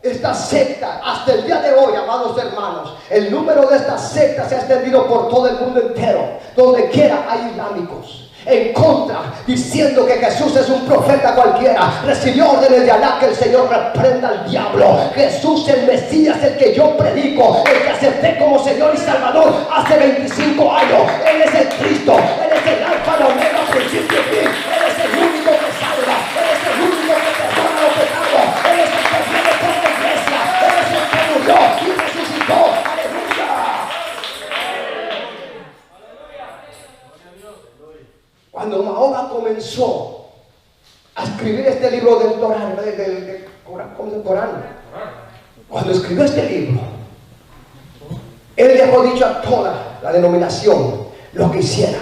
esta secta hasta el día de hoy, amados hermanos. El número de esta secta se ha extendido por todo el mundo entero. Donde quiera hay islámicos en contra, diciendo que Jesús es un profeta cualquiera. Recibió órdenes de Alá, que el Señor reprenda al diablo. Jesús, el Mesías, el que yo predico, el que acepté como Señor y Salvador hace 25 años. Él es el Cristo, Él es el Alfa, la Omega, principio y fin. Él es el único que salva, Él es el único que perdona los pecados, Él es el que viene por la iglesia, Él es el que murió y resucitó. Aleluya. Cuando Mahoma comenzó a escribir este libro del Corán, del Corán, cuando escribió este libro, él dejó dicho a toda la denominación lo que hiciera.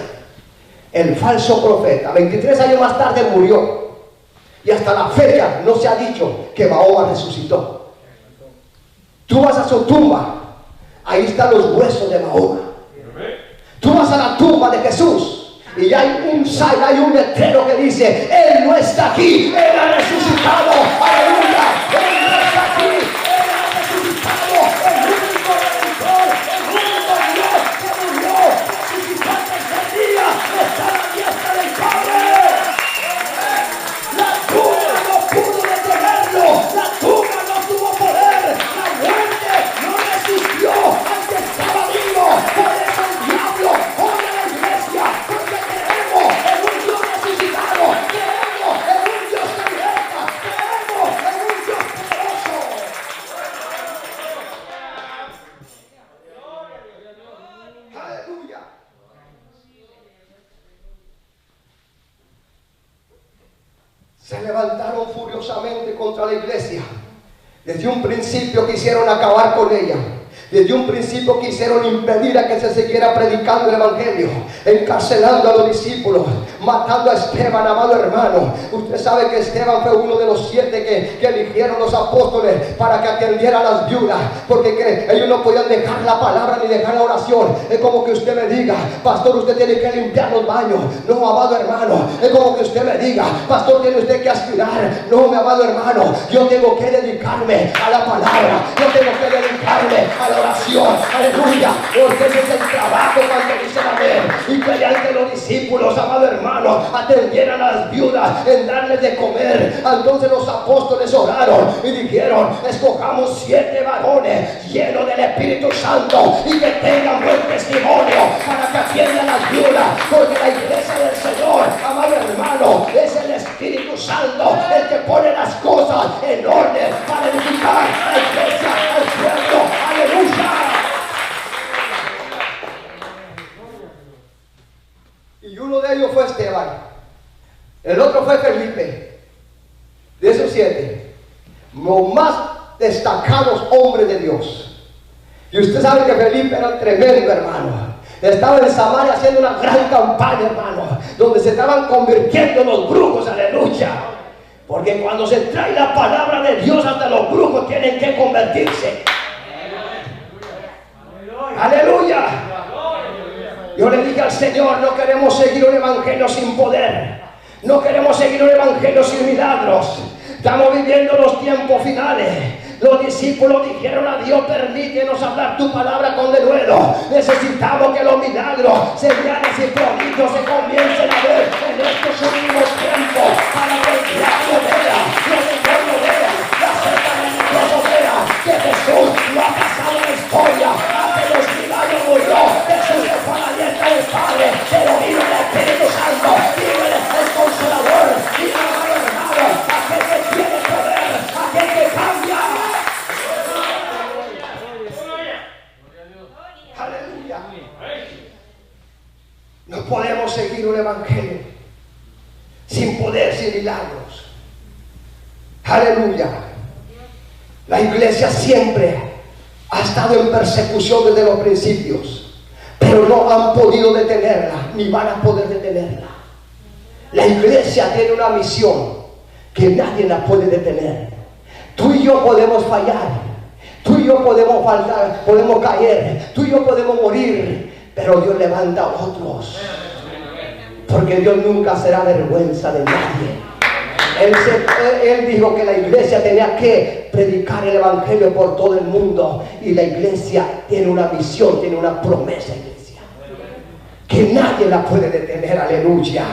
El falso profeta, 23 años más tarde, murió. Y hasta la fecha no se ha dicho que Mahoma resucitó. Tú vas a su tumba, ahí están los huesos de Mahoma. Tú vas a la tumba de Jesús y hay un sign, hay un letrero que dice: Él no está aquí, Él ha resucitado. Aleluya. Él no está aquí, Él ha resucitado. El único redentor, el único Dios que murió, resucitó al tercer día, está a la diestra del Padre. La tumba no pudo detenerlo, la tumba no tuvo poder, la muerte no resistió al que estaba vivo. Por eso el diablo odia a la iglesia, porque creemos en un Dios resucitado, creemos se levantaron furiosamente contra la iglesia. Desde un principio quisieron acabar con ella. Desde un principio quisieron impedir a que se siguiera predicando el evangelio, encarcelando a los discípulos, matando a Esteban, amado hermano. Usted sabe que Esteban fue uno de los 7 que eligieron los apóstoles para que atendieran a las viudas, porque ellos no podían dejar la palabra ni dejar la oración. Es como que usted me diga: pastor, usted tiene que limpiar los baños. No, amado hermano. Es como que usted me diga: pastor, tiene usted que aspirar. No, mi amado hermano, yo tengo que dedicarme a la palabra, yo tengo que dedicarme a la oración, aleluya, porque ese es el trabajo cuando dice amén. Y querían que los discípulos, amado hermano, atendieran a las viudas en darles de comer. Entonces los apóstoles oraron y dijeron: escojamos 7 varones llenos del Espíritu Santo y que tengan buen testimonio para que atiendan a las viudas, porque la iglesia del Señor, amado hermano, es el Espíritu Santo el que pone las cosas en orden para edificar la iglesia, al pueblo, aleluya. Y uno de ellos fue Esteban, el otro fue Felipe. De esos 7, los más destacados hombres de Dios. Y usted sabe que Felipe era tremendo, hermano. Estaba en Samaria haciendo una gran campaña, hermano, donde se estaban convirtiendo los brujos, aleluya. Porque cuando se trae la palabra de Dios, hasta los brujos tienen que convertirse. Aleluya. Yo le dije al Señor: no queremos seguir un evangelio sin poder, no queremos seguir un evangelio sin milagros. Estamos viviendo los tiempos finales. Los discípulos dijeron a Dios: permítenos hablar tu palabra con denuedo. Necesitamos que los milagros, señales y prodigios se comiencen a ver en estos últimos tiempos, para que el diablo vea, los demonios vean, la secta religiosa vea que Jesús no ha pasado la historia. Ante los milagros murió, Jesús se fue a la diestra del Padre, pero vino el Espíritu Santo, vino el Consolador, vino el hermano, aquel que tiene poder, aquel que cambia. Aleluya. No podemos seguir un evangelio sin poder, sin milagros. Aleluya. La iglesia siempre ha estado en persecución desde los principios, pero no han podido detenerla, ni van a poder detenerla. La iglesia tiene una misión que nadie la puede detener. Tú y yo podemos fallar, tú y yo podemos faltar, podemos caer, tú y yo podemos morir, pero Dios levanta a otros, porque Dios nunca será vergüenza de nadie. Él dijo que la iglesia tenía que predicar el evangelio por todo el mundo, y la iglesia tiene una misión, tiene una promesa, iglesia, que nadie la puede detener. Aleluya.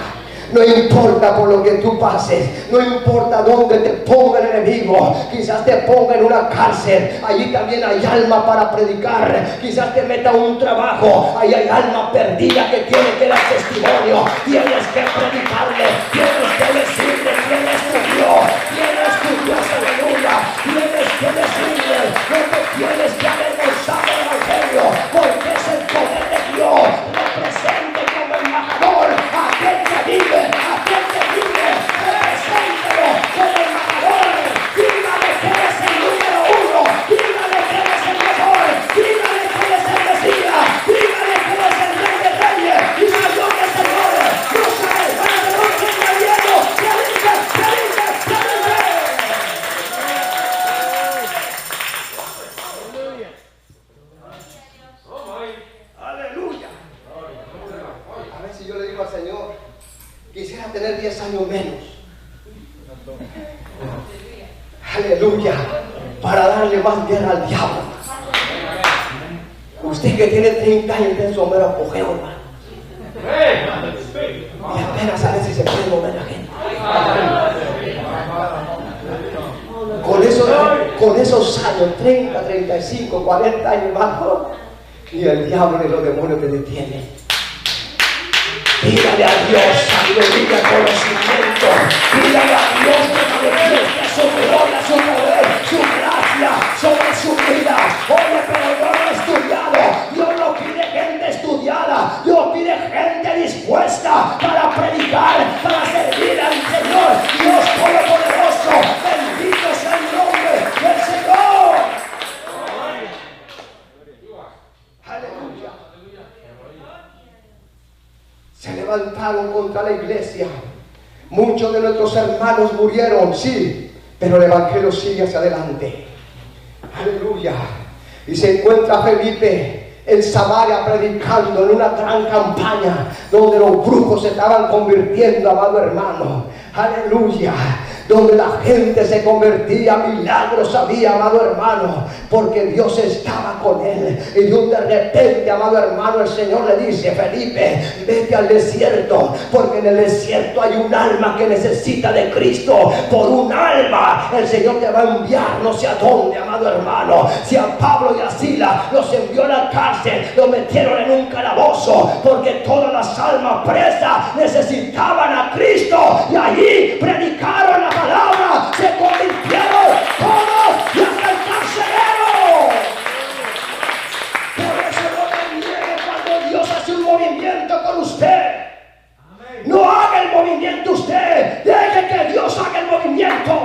No importa por lo que tú pases, no importa dónde te ponga el enemigo, quizás te ponga en una cárcel, allí también hay alma para predicar. Quizás te meta un trabajo, ahí hay alma perdida que tiene que dar testimonio. Tienes que predicarle, tienes que decirle quién es tu Dios, quién es tu Dios, aleluya. Tienes que decirle, no te tienes que avergonzar del evangelio, porque es el poder de Dios. Represente como embajador a aquel que vive, aquel que vive, represéntelo como embajador. Dígale que eres el número 1, dígale que eres el mejor, dígale que eres el Mesías, dígale que eres el Rey de Reyes y Señor de Señores. No sabes nada de lo que está viendo. ¡Que dice, que dice, que dice! Aleluya. A ver si yo le digo al Señor: quisiera tener 10 años menos. Aleluya. Para darle más guerra al diablo. Usted que tiene 30 años tiene su mero apogeo, hermano. Y apenas a ver si se puede mover la gente. Con esos años, 30, 35, 40 años más, y el diablo y los demonios te detienen. Dígale a Dios sabiduría, conocimiento. Dígale a Dios que manifieste su gloria, su poder, su gracia sobre su vida. Oye, pero yo no he estudiado. Dios no pide gente estudiada. Dios pide gente dispuesta para predicar, para servir al Señor. Dios pone predicaron contra la iglesia. Muchos de nuestros hermanos murieron, sí, pero el evangelio sigue hacia adelante. Aleluya. Y se encuentra Felipe en Samaria predicando en una gran campaña donde los brujos se estaban convirtiendo, amado hermano. Aleluya. Donde la gente se convertía, milagros había, amado hermano, porque Dios estaba con él. Y de repente, amado hermano, el Señor le dice: Felipe, vete al desierto, porque en el desierto hay un alma que necesita de Cristo. Por un alma el Señor te va a enviar no sé a dónde, amado hermano. Si a Pablo y a Silas los envió a la cárcel, los metieron en un calabozo, porque todas las almas presas necesitaban a Cristo, y allí predicaron la palabra, se convirtieron todos y hasta el carcelero. Por eso no me niegue cuando Dios hace un movimiento con usted. No haga el movimiento usted, deje que Dios haga el movimiento.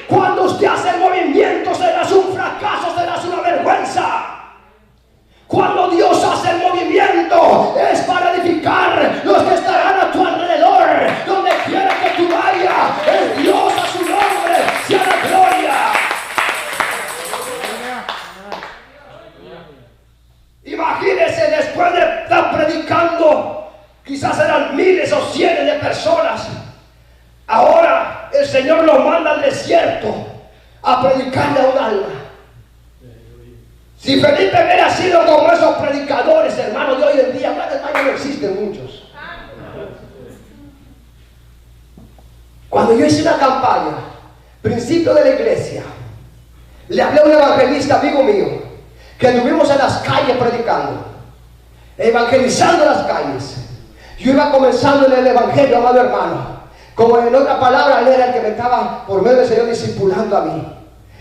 Cuando usted hace el movimiento, serás un fracaso, serás una vergüenza. Cuando Dios hace el movimiento, es para edificar los que estarán a tu alrededor. Donde quiera que tú vayas, es Dios, a su nombre sea la gloria. Imagínense, después de estar predicando, quizás eran miles o cientos de personas. Ahora el Señor los manda al desierto a predicarle a un alma. Si Felipe hubiera sido como esos predicadores, hermanos, de hoy en día, acá en España no existen muchos. Cuando yo hice una campaña, principio de la iglesia, le hablé a un evangelista, amigo mío, que estuvimos en las calles predicando, evangelizando las calles. Yo iba comenzando en el evangelio, amado hermano. Como en otra palabra, él era el que me estaba, por medio del Señor, discipulando a mí.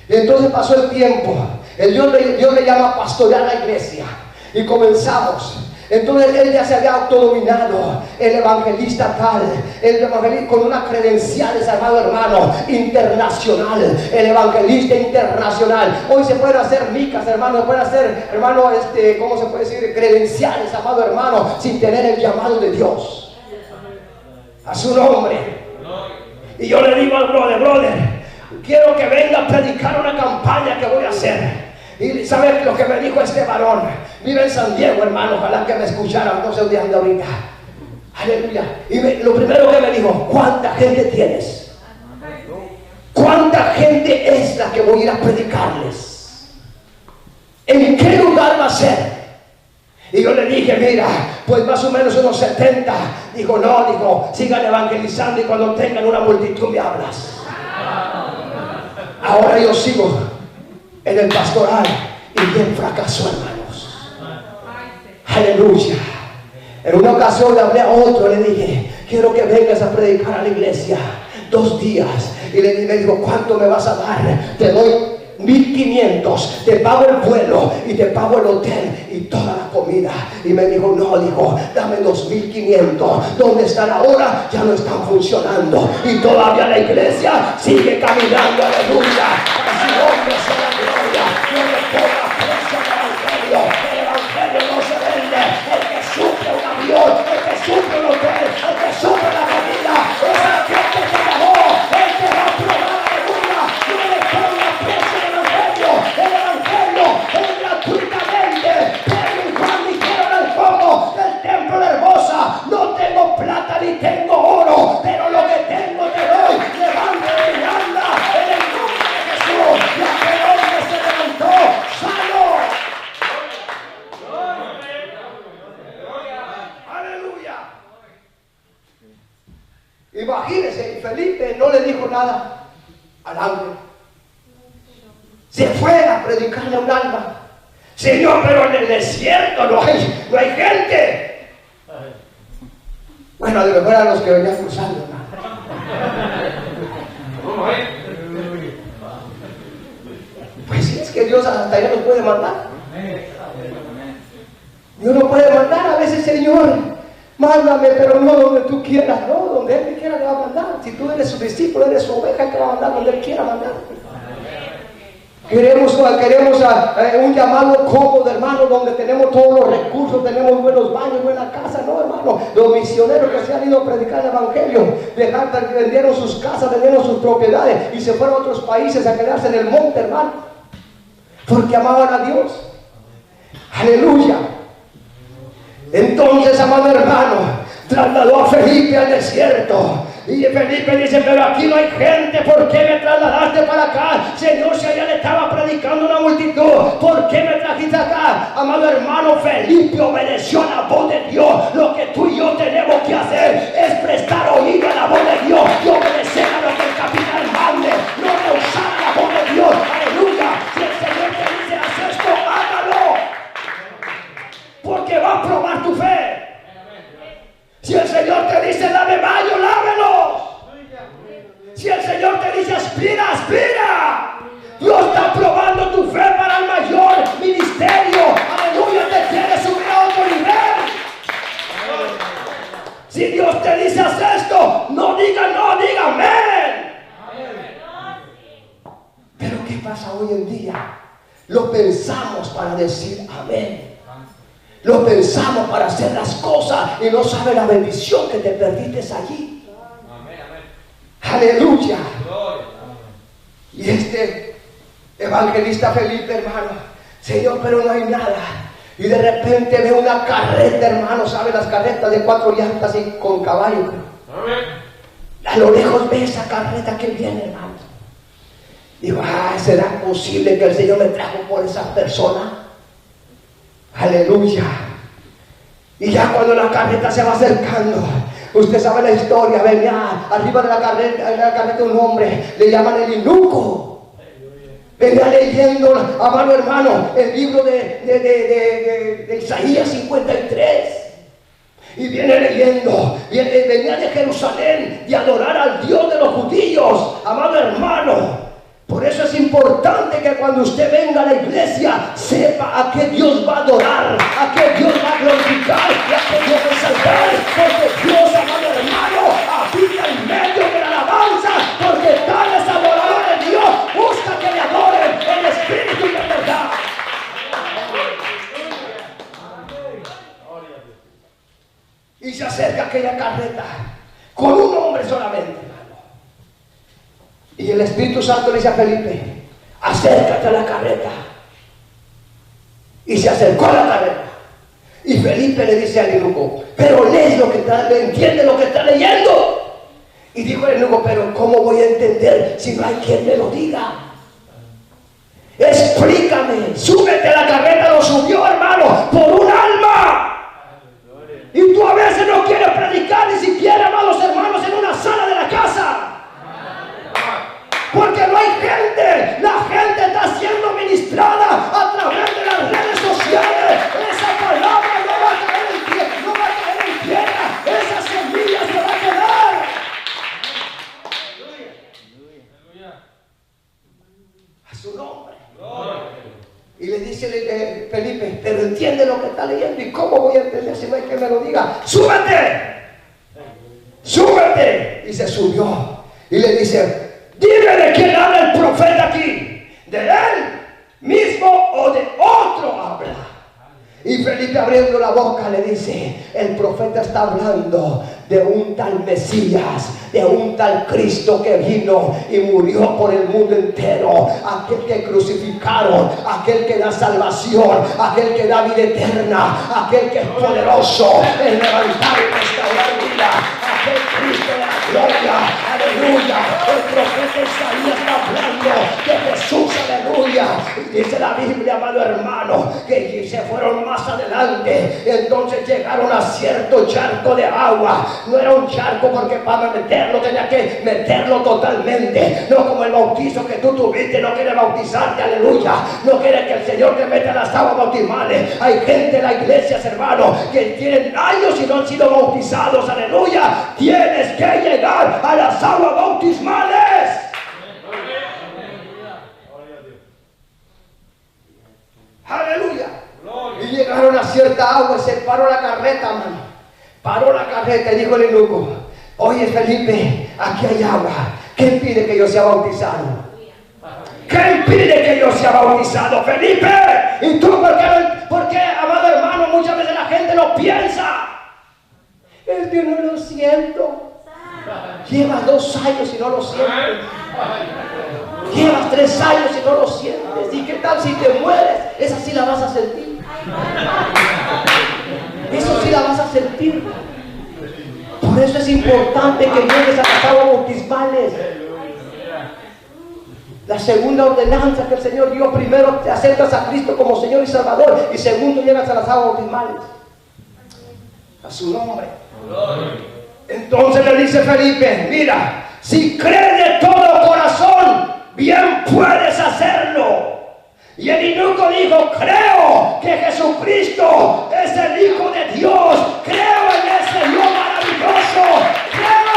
Y entonces pasó el tiempo. Dios le llama a pastorear la iglesia. Y comenzamos. Entonces él ya se había autodominado, el evangelista tal, el evangelista con unas credenciales, amado hermano, internacional, el evangelista internacional. Hoy se pueden hacer micas, hermano, se pueden hacer, hermano, ¿cómo se puede decir? Credenciales, amado hermano, sin tener el llamado de Dios. A su nombre. Y yo le digo al brother, quiero que venga a predicar una campaña que voy a hacer. Y ¿sabe lo que me dijo este varón? Vive en San Diego, hermano, ojalá que me escuchara, no sé dónde anda ahorita. Aleluya. Y lo primero que me dijo: ¿cuánta gente tienes? ¿Cuánta gente es la que voy a ir a predicarles? ¿En qué lugar va a ser? Y yo le dije: mira, pues más o menos unos 70. Dijo: no, dijo, sigan evangelizando y cuando tengan una multitud me hablas. Ahora yo sigo en el pastoral y bien fracasó, hermanos. Aleluya. En una ocasión le hablé a otro, le dije: quiero que vengas a predicar a la iglesia 2 días. Y me dijo: ¿cuánto me vas a dar? Te doy 1,500, te pago el vuelo y te pago el hotel y toda la comida. Y me dijo: no, dijo, dame 2,500. ¿Dónde están ahora? Ya no están funcionando y todavía la iglesia sigue caminando. Aleluya. A su nombre sea la gloria. No le ponga precio al evangelio. El evangelio no se vende. El que sufre un avión, el que sufre un hotel, el que sufre la comida, es aquel que te llamó, el que va a probar. Aleluya. No le ponga precio al evangelio. El evangelio es gratuitamente. Pedro y Juan dijeron al fondo del templo de Hermosa: no tengo plata ni tengo oro, pero lo que tengo te doy. Levántate y anda en el nombre de Jesús. Y aquel hombre se levantó sano. Aleluya. Imagínense, Felipe no le dijo nada al ángel. Se fue a predicarle a un alma. Señor, pero en el desierto no hay gente. Bueno, de lo mejor eran los que venían cruzando, hermano. Pues sí, es que Dios hasta allá nos puede mandar. Dios nos puede mandar a veces: Señor, mándame, pero no donde tú quieras, no, donde Él quiera le va a mandar. Si tú eres su discípulo, eres su oveja, Él te va a mandar donde Él quiera mandar. Queremos un llamado cómodo, hermano, donde tenemos todos los recursos, tenemos buenos baños, buena casa. No, hermano, los misioneros que se han ido a predicar el evangelio, vendieron sus casas, vendieron sus propiedades y se fueron a otros países a quedarse en el monte, hermano, porque amaban a Dios. Aleluya. Entonces, amado hermano, trasladó a Felipe al desierto. Y Felipe dice: pero aquí no hay gente, ¿por qué me trasladaste para acá? Señor, si allá le estaba predicando una multitud, ¿por qué me trajiste acá? Amado hermano, Felipe obedeció a la voz de Dios. Lo que tú y yo tenemos que hacer es prestar oído a la voz de Dios y obedecer a lo que el capitán mande, no rehusar la voz de Dios. Aleluya. Si el Señor te dice: haz esto, hágalo, porque va a probar tu fe. Si el Señor te dice: lave baño, lávelo. Si el Señor te dice: aspira, aspira. Dios está probando tu fe para el mayor ministerio. Aleluya, te quiere subir a otro nivel. Si Dios te dice: haz esto, no diga no, diga amén. Pero ¿qué pasa hoy en día? Lo pensamos para decir amén. Lo pensamos para hacer las cosas y no sabe la bendición que te perdiste allí. Amén, amén. Aleluya. Y este evangelista Felipe, hermano, Señor, pero no hay nada. Y de repente ve una carreta, hermano, ¿sabe? Las carretas de 4 llantas y con caballo. Amén. A lo lejos ve esa carreta que viene, hermano. Digo: ¿será posible que el Señor me trajo por esa persona? Aleluya. Y ya cuando la carreta se va acercando, usted sabe la historia, venía arriba de la carreta un hombre, le llaman el eunuco. Venía leyendo, amado hermano, el libro de Isaías 53. Y viene leyendo, venía de Jerusalén de adorar al Dios de los judíos, amado hermano. Por eso es importante que cuando usted venga a la iglesia sepa a qué Dios va a adorar, a qué Dios va a glorificar y a qué Dios va a exaltar. Porque Dios, amado hermano, habita en medio de la alabanza, porque tales adoradores de Dios buscan que le adoren en espíritu y en verdad. Y se acerca aquella carreta con un hombre solamente. Y el Espíritu Santo le dice a Felipe: acércate a la carreta. Y se acercó a la carreta. Y Felipe le dice al eunuco: pero lees lo que está, entiende lo que está leyendo. Y dijo el eunuco: pero ¿cómo voy a entender si no hay quien me lo diga? Explícame. Súbete a la carreta. Lo subió, hermano, por un alma. Y tú a veces no quieres predicar ni siquiera, amados hermanos, en una sala de la casa. Porque no hay gente. La gente está siendo ministrada a través de las redes sociales. Esa palabra no va a caer en tierra, no va a caer en tierra. Esa semilla se va a quedar. A su nombre. Y le dice Felipe: pero entiende lo que está leyendo. ¿Y cómo voy a entender si no hay que me lo diga? ¡Súbete! ¡Súbete! Y se subió. Y le dice: dime de quién habla el profeta aquí, ¿de él mismo o de otro habla? Y Felipe, abriendo la boca, le dice: el profeta está hablando de un tal Mesías, de un tal Cristo que vino y murió por el mundo entero, aquel que crucificaron, aquel que da salvación, aquel que da vida eterna, aquel que es poderoso en levantar y restaurar vida, aquel Cristo de la gloria. Aleluya. El profeta Isaías está hablando de Jesús. Aleluya. Y dice la Biblia, amado hermano, que se fueron más adelante. Entonces llegaron a cierto charco de agua. No era un charco porque para meterlo tenía que meterlo totalmente. No como el bautizo que tú tuviste. No quiere bautizarte, aleluya. No quiere que el Señor te meta en las aguas bautismales. Hay gente en la iglesia, hermano, que tienen años y no han sido bautizados, aleluya. Tienes que llegar a las aguas bautismales. Aleluya. Y llegaron a cierta agua y se paró la carreta, mano. Paró la carreta y dijo el eunuco: oye Felipe, aquí hay agua. ¿Quién pide que yo sea bautizado? ¿Qué impide que yo sea bautizado, Felipe? ¿Y tú por qué, amado hermano, muchas veces la gente lo piensa? Es que no lo siento. Llevas 2 años y no lo sientes. Llevas 3 años y no lo sientes. ¿Y qué tal si te mueres? Esa sí la vas a sentir. Eso sí la vas a sentir. Por eso es importante que llegues a las aguas bautismales. La segunda ordenanza que el Señor dio: primero te acercas a Cristo como Señor y Salvador, y segundo llegas a las aguas bautismales. A su nombre. Entonces le dice Felipe: mira, si crees de todo corazón, bien puedes hacerlo. Y el eunuco dijo: creo que Jesucristo es el Hijo de Dios, creo en ese Dios maravilloso, creo.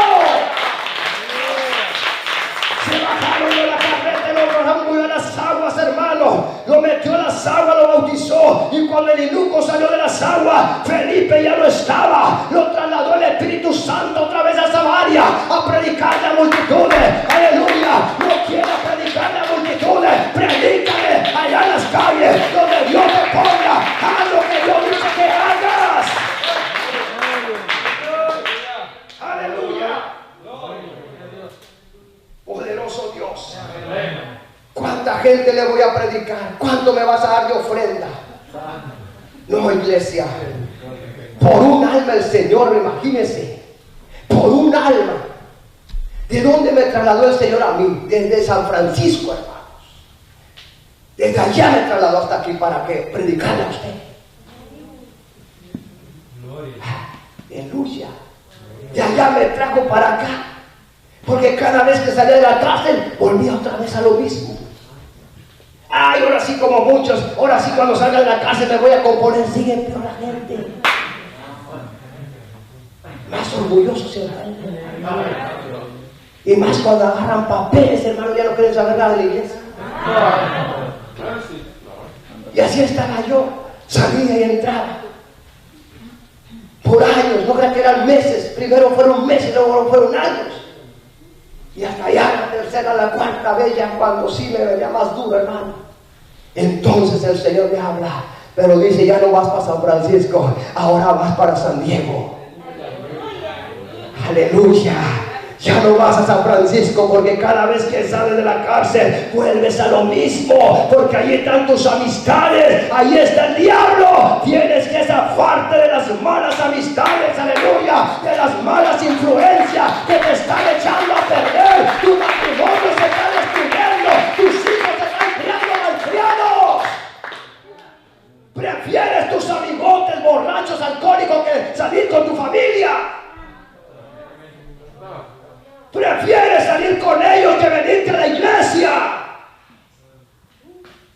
Se bajaron de la carreta y lo arrojó a las aguas, hermano. Lo metió a las aguas, lo bautizó. Y cuando el eunuco salió de las aguas, Felipe ya no estaba. Lo trasladó el Espíritu Santo otra vez a Samaria a predicarle a multitudes. Aleluya. No quiero predicarle a multitudes. Predícale allá en las calles donde Dios te ponga. Haz lo que Dios dice que hagas. Aleluya. Poderoso Dios. ¿Cuánta gente le voy a predicar? ¿Cuánto me vas a dar de ofrenda? No, iglesia. Por un alma el Señor, imagínense. Por un alma. ¿De dónde me trasladó el Señor a mí? Desde San Francisco, hermanos. Desde allá me trasladó hasta aquí para que predicarle a usted. Aleluya. De allá me trajo para acá. Porque cada vez que salía de la cárcel, volvía otra vez a lo mismo. Ay, ahora sí, como muchos, ahora sí cuando salga de la cárcel me voy a componer. Sigue peor la gente. Más orgullosos en la gente. Y más cuando agarran papeles, hermano, ya no quieren saber nada de la iglesia. Y así estaba yo. Salía y entraba. Por años, no crean que eran meses. Primero fueron meses, luego fueron años. Y hasta allá la tercera, la cuarta vez, ya cuando sí me venía más duro, hermano. Entonces el Señor me habla, pero dice: ya no vas para San Francisco, ahora vas para San Diego. Aleluya. Ya no vas a San Francisco, porque cada vez que sales de la cárcel vuelves a lo mismo, porque ahí están tus amistades, ahí está el diablo. Tienes que zafarte de las malas amistades, aleluya, de las malas influencias que te están echando a perder. Tu matrimonio se está destruyendo, tus hijos se están criando malcriados. Prefieres tus amigotes borrachos, alcohólicos, que salir con tu familia. Prefieres salir con ellos que venirte a la iglesia.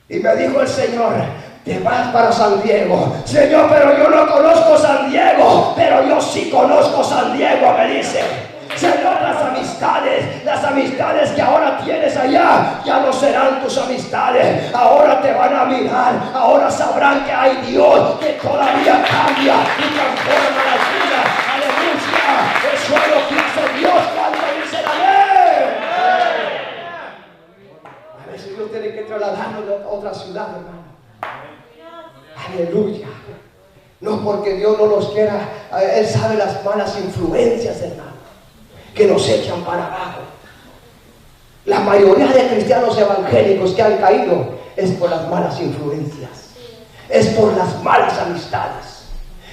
Y me dijo el Señor: te vas para San Diego. Señor, pero yo no conozco San Diego. Pero yo sí conozco San Diego, me dice. Señor, las amistades que ahora tienes allá ya no serán tus amistades. Ahora te van a mirar, ahora sabrán que hay Dios que todavía cambia y transforma las vidas. Aleluya. Eso es lo que hace Dios cuando dice amén. A veces Dios tiene que trasladarnos a otra ciudad, hermano. Aleluya. No porque Dios no nos quiera, Él sabe las malas influencias, hermano, que nos echan para abajo. La mayoría de cristianos evangélicos que han caído es por las malas influencias, es por las malas amistades,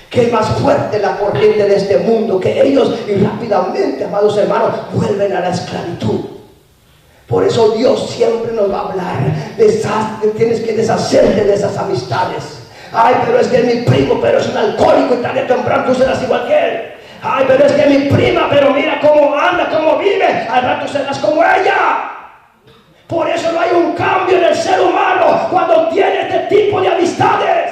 que es más fuerte la corriente de este mundo que ellos, y rápidamente, amados hermanos, vuelven a la esclavitud. Por eso Dios siempre nos va a hablar: tienes que deshacerte de esas amistades. Ay, pero es que es mi primo, pero es un alcohólico y tarde o temprano tú serás igual que él. Ay, pero es que mi prima, pero mira cómo anda, cómo vive, al rato serás como ella. Por eso no hay un cambio en el ser humano cuando tiene este tipo de amistades.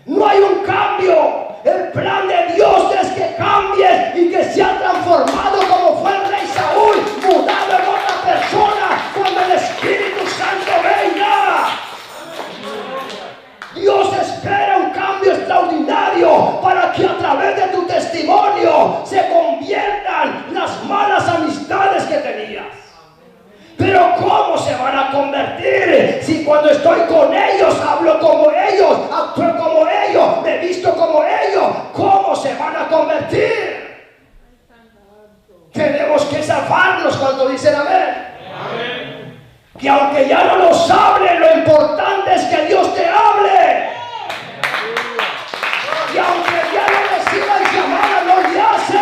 No hay un cambio. El plan de Dios es que cambies y que sea transformado como fue el rey Saúl, mudado en otra persona cuando el Espíritu Santo venga. Dios espera un cambio extraordinario para que a través de tu testimonio se conviertan las malas amistades que tenías. Pero ¿cómo? cuando estoy con ellos, hablo como ellos, actúo como ellos, me visto como ellos, ¿cómo se van a convertir? Tenemos que zafarnos cuando dicen amén. Que aunque ya no nos hable, lo importante es que Dios te hable. Y aunque ya no recibas llamada, no llase.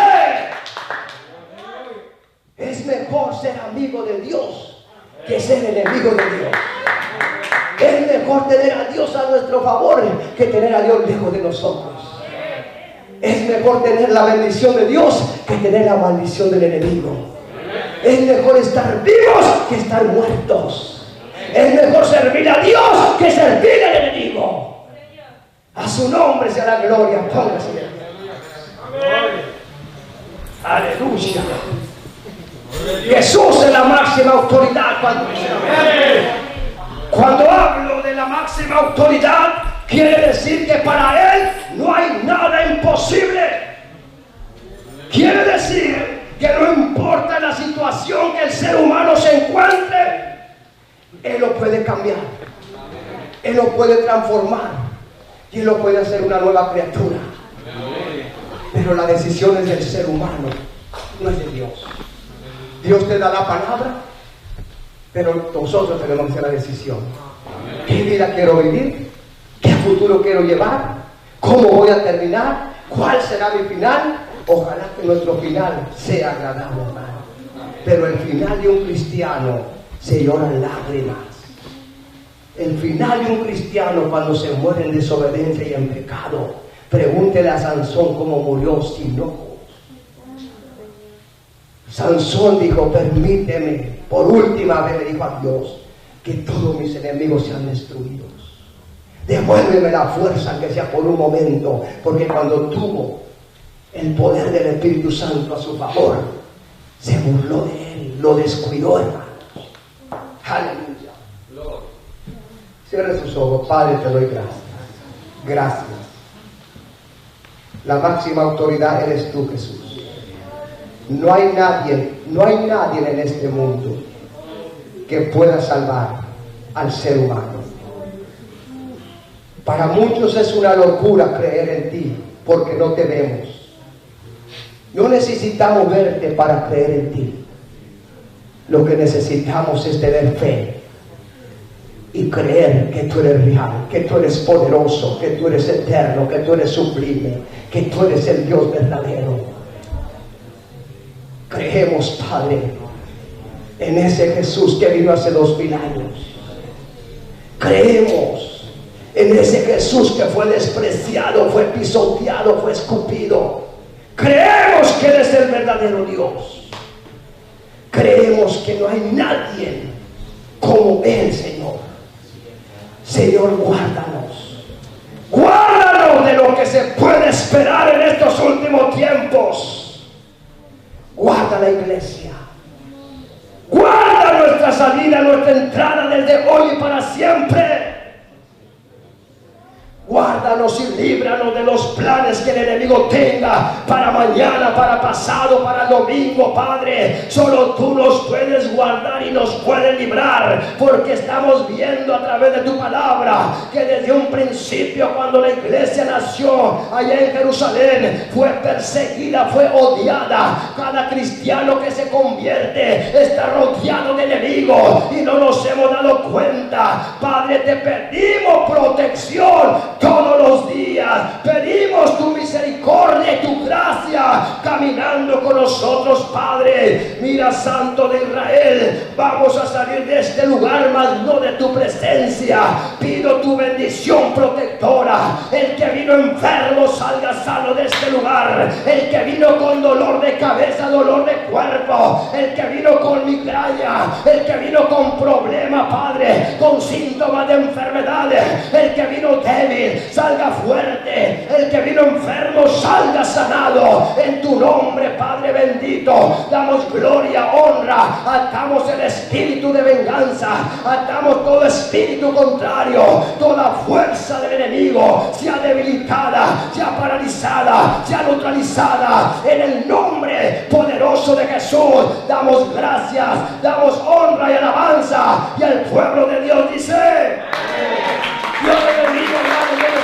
Es mejor ser amigo de Dios que ser enemigo de Dios. Es mejor tener a Dios a nuestro favor que tener a Dios lejos de nosotros. Es mejor tener la bendición de Dios que tener la maldición del enemigo. Es mejor estar vivos que estar muertos. Es mejor servir a Dios que servir al enemigo. A su nombre sea la gloria. Póngase. Aleluya. Jesús es la máxima autoridad. Cuando hablo de la máxima autoridad, quiere decir que para Él no hay nada imposible. Quiere decir que no importa la situación que el ser humano se encuentre, Él lo puede cambiar, Él lo puede transformar y Él lo puede hacer una nueva criatura. Pero la decisión es del ser humano, no es de Dios. Dios te da la palabra, pero nosotros tenemos que hacer la decisión. ¿Qué vida quiero vivir? ¿Qué futuro quiero llevar? ¿Cómo voy a terminar? ¿Cuál será mi final? Ojalá que nuestro final sea agradable, hermano. Pero el final de un cristiano se lloran lágrimas. El final de un cristiano cuando se muere en desobediencia y en pecado. Pregúntele a Sansón cómo murió sin ojos. Sansón dijo: permíteme, por última vez le dijo a Dios, que todos mis enemigos sean destruidos. Devuélveme la fuerza, aunque sea por un momento, porque cuando tuvo el poder del Espíritu Santo a su favor, se burló de él, lo descuidó, hermanos. Aleluya. Cierre sus ojos. Padre, te doy gracias. Gracias. La máxima autoridad eres tú, Jesús. No hay nadie en este mundo que pueda salvar al ser humano. Para muchos es una locura creer en ti, porque no te vemos. No necesitamos verte para creer en ti. Lo que necesitamos es tener fe y creer que tú eres real, que tú eres poderoso, que tú eres eterno, que tú eres sublime, que tú eres el Dios verdadero. Creemos, Padre, en ese Jesús que vino hace 2000 años. Creemos en ese Jesús que fue despreciado, fue pisoteado, fue escupido. Creemos que eres el verdadero Dios. Creemos que no hay nadie como Él, Señor. Señor, guárdanos. Guárdanos de lo que se puede esperar en estos últimos tiempos. Guarda la iglesia. Guarda nuestra salida, nuestra entrada desde hoy y para siempre. Guárdanos y líbranos de los planes que el enemigo tenga para mañana, para pasado, para el domingo, Padre. Solo tú nos puedes guardar y nos puedes librar, porque estamos viendo a través de tu palabra que desde un principio, cuando la iglesia nació allá en Jerusalén, fue perseguida, fue odiada. Cada cristiano que se convierte está rodeado de enemigos y no nos hemos dado cuenta. Padre, te pedimos protección todos los días. Pedimos tu misericordia y tu gracia caminando con nosotros, Padre. Mira, Santo de Israel, vamos a salir de este lugar, mas no de tu presencia. Pido tu bendición protectora. El que vino enfermo salga sano de este lugar. El que vino con dolor de cabeza, dolor de cuerpo, el que vino con migraña, el que vino con problemas, Padre, con síntomas de enfermedades, el que vino débil, salga fuerte. El que vino enfermo salga sanado en tu nombre, Padre bendito. Damos gloria gloria, honra. Atamos el espíritu de venganza, atamos todo espíritu contrario, toda fuerza del enemigo sea debilitada, sea paralizada, sea neutralizada en el nombre poderoso de Jesús. Damos gracias, damos honra y alabanza, y el pueblo de Dios dice: Dios te bendiga, hermano.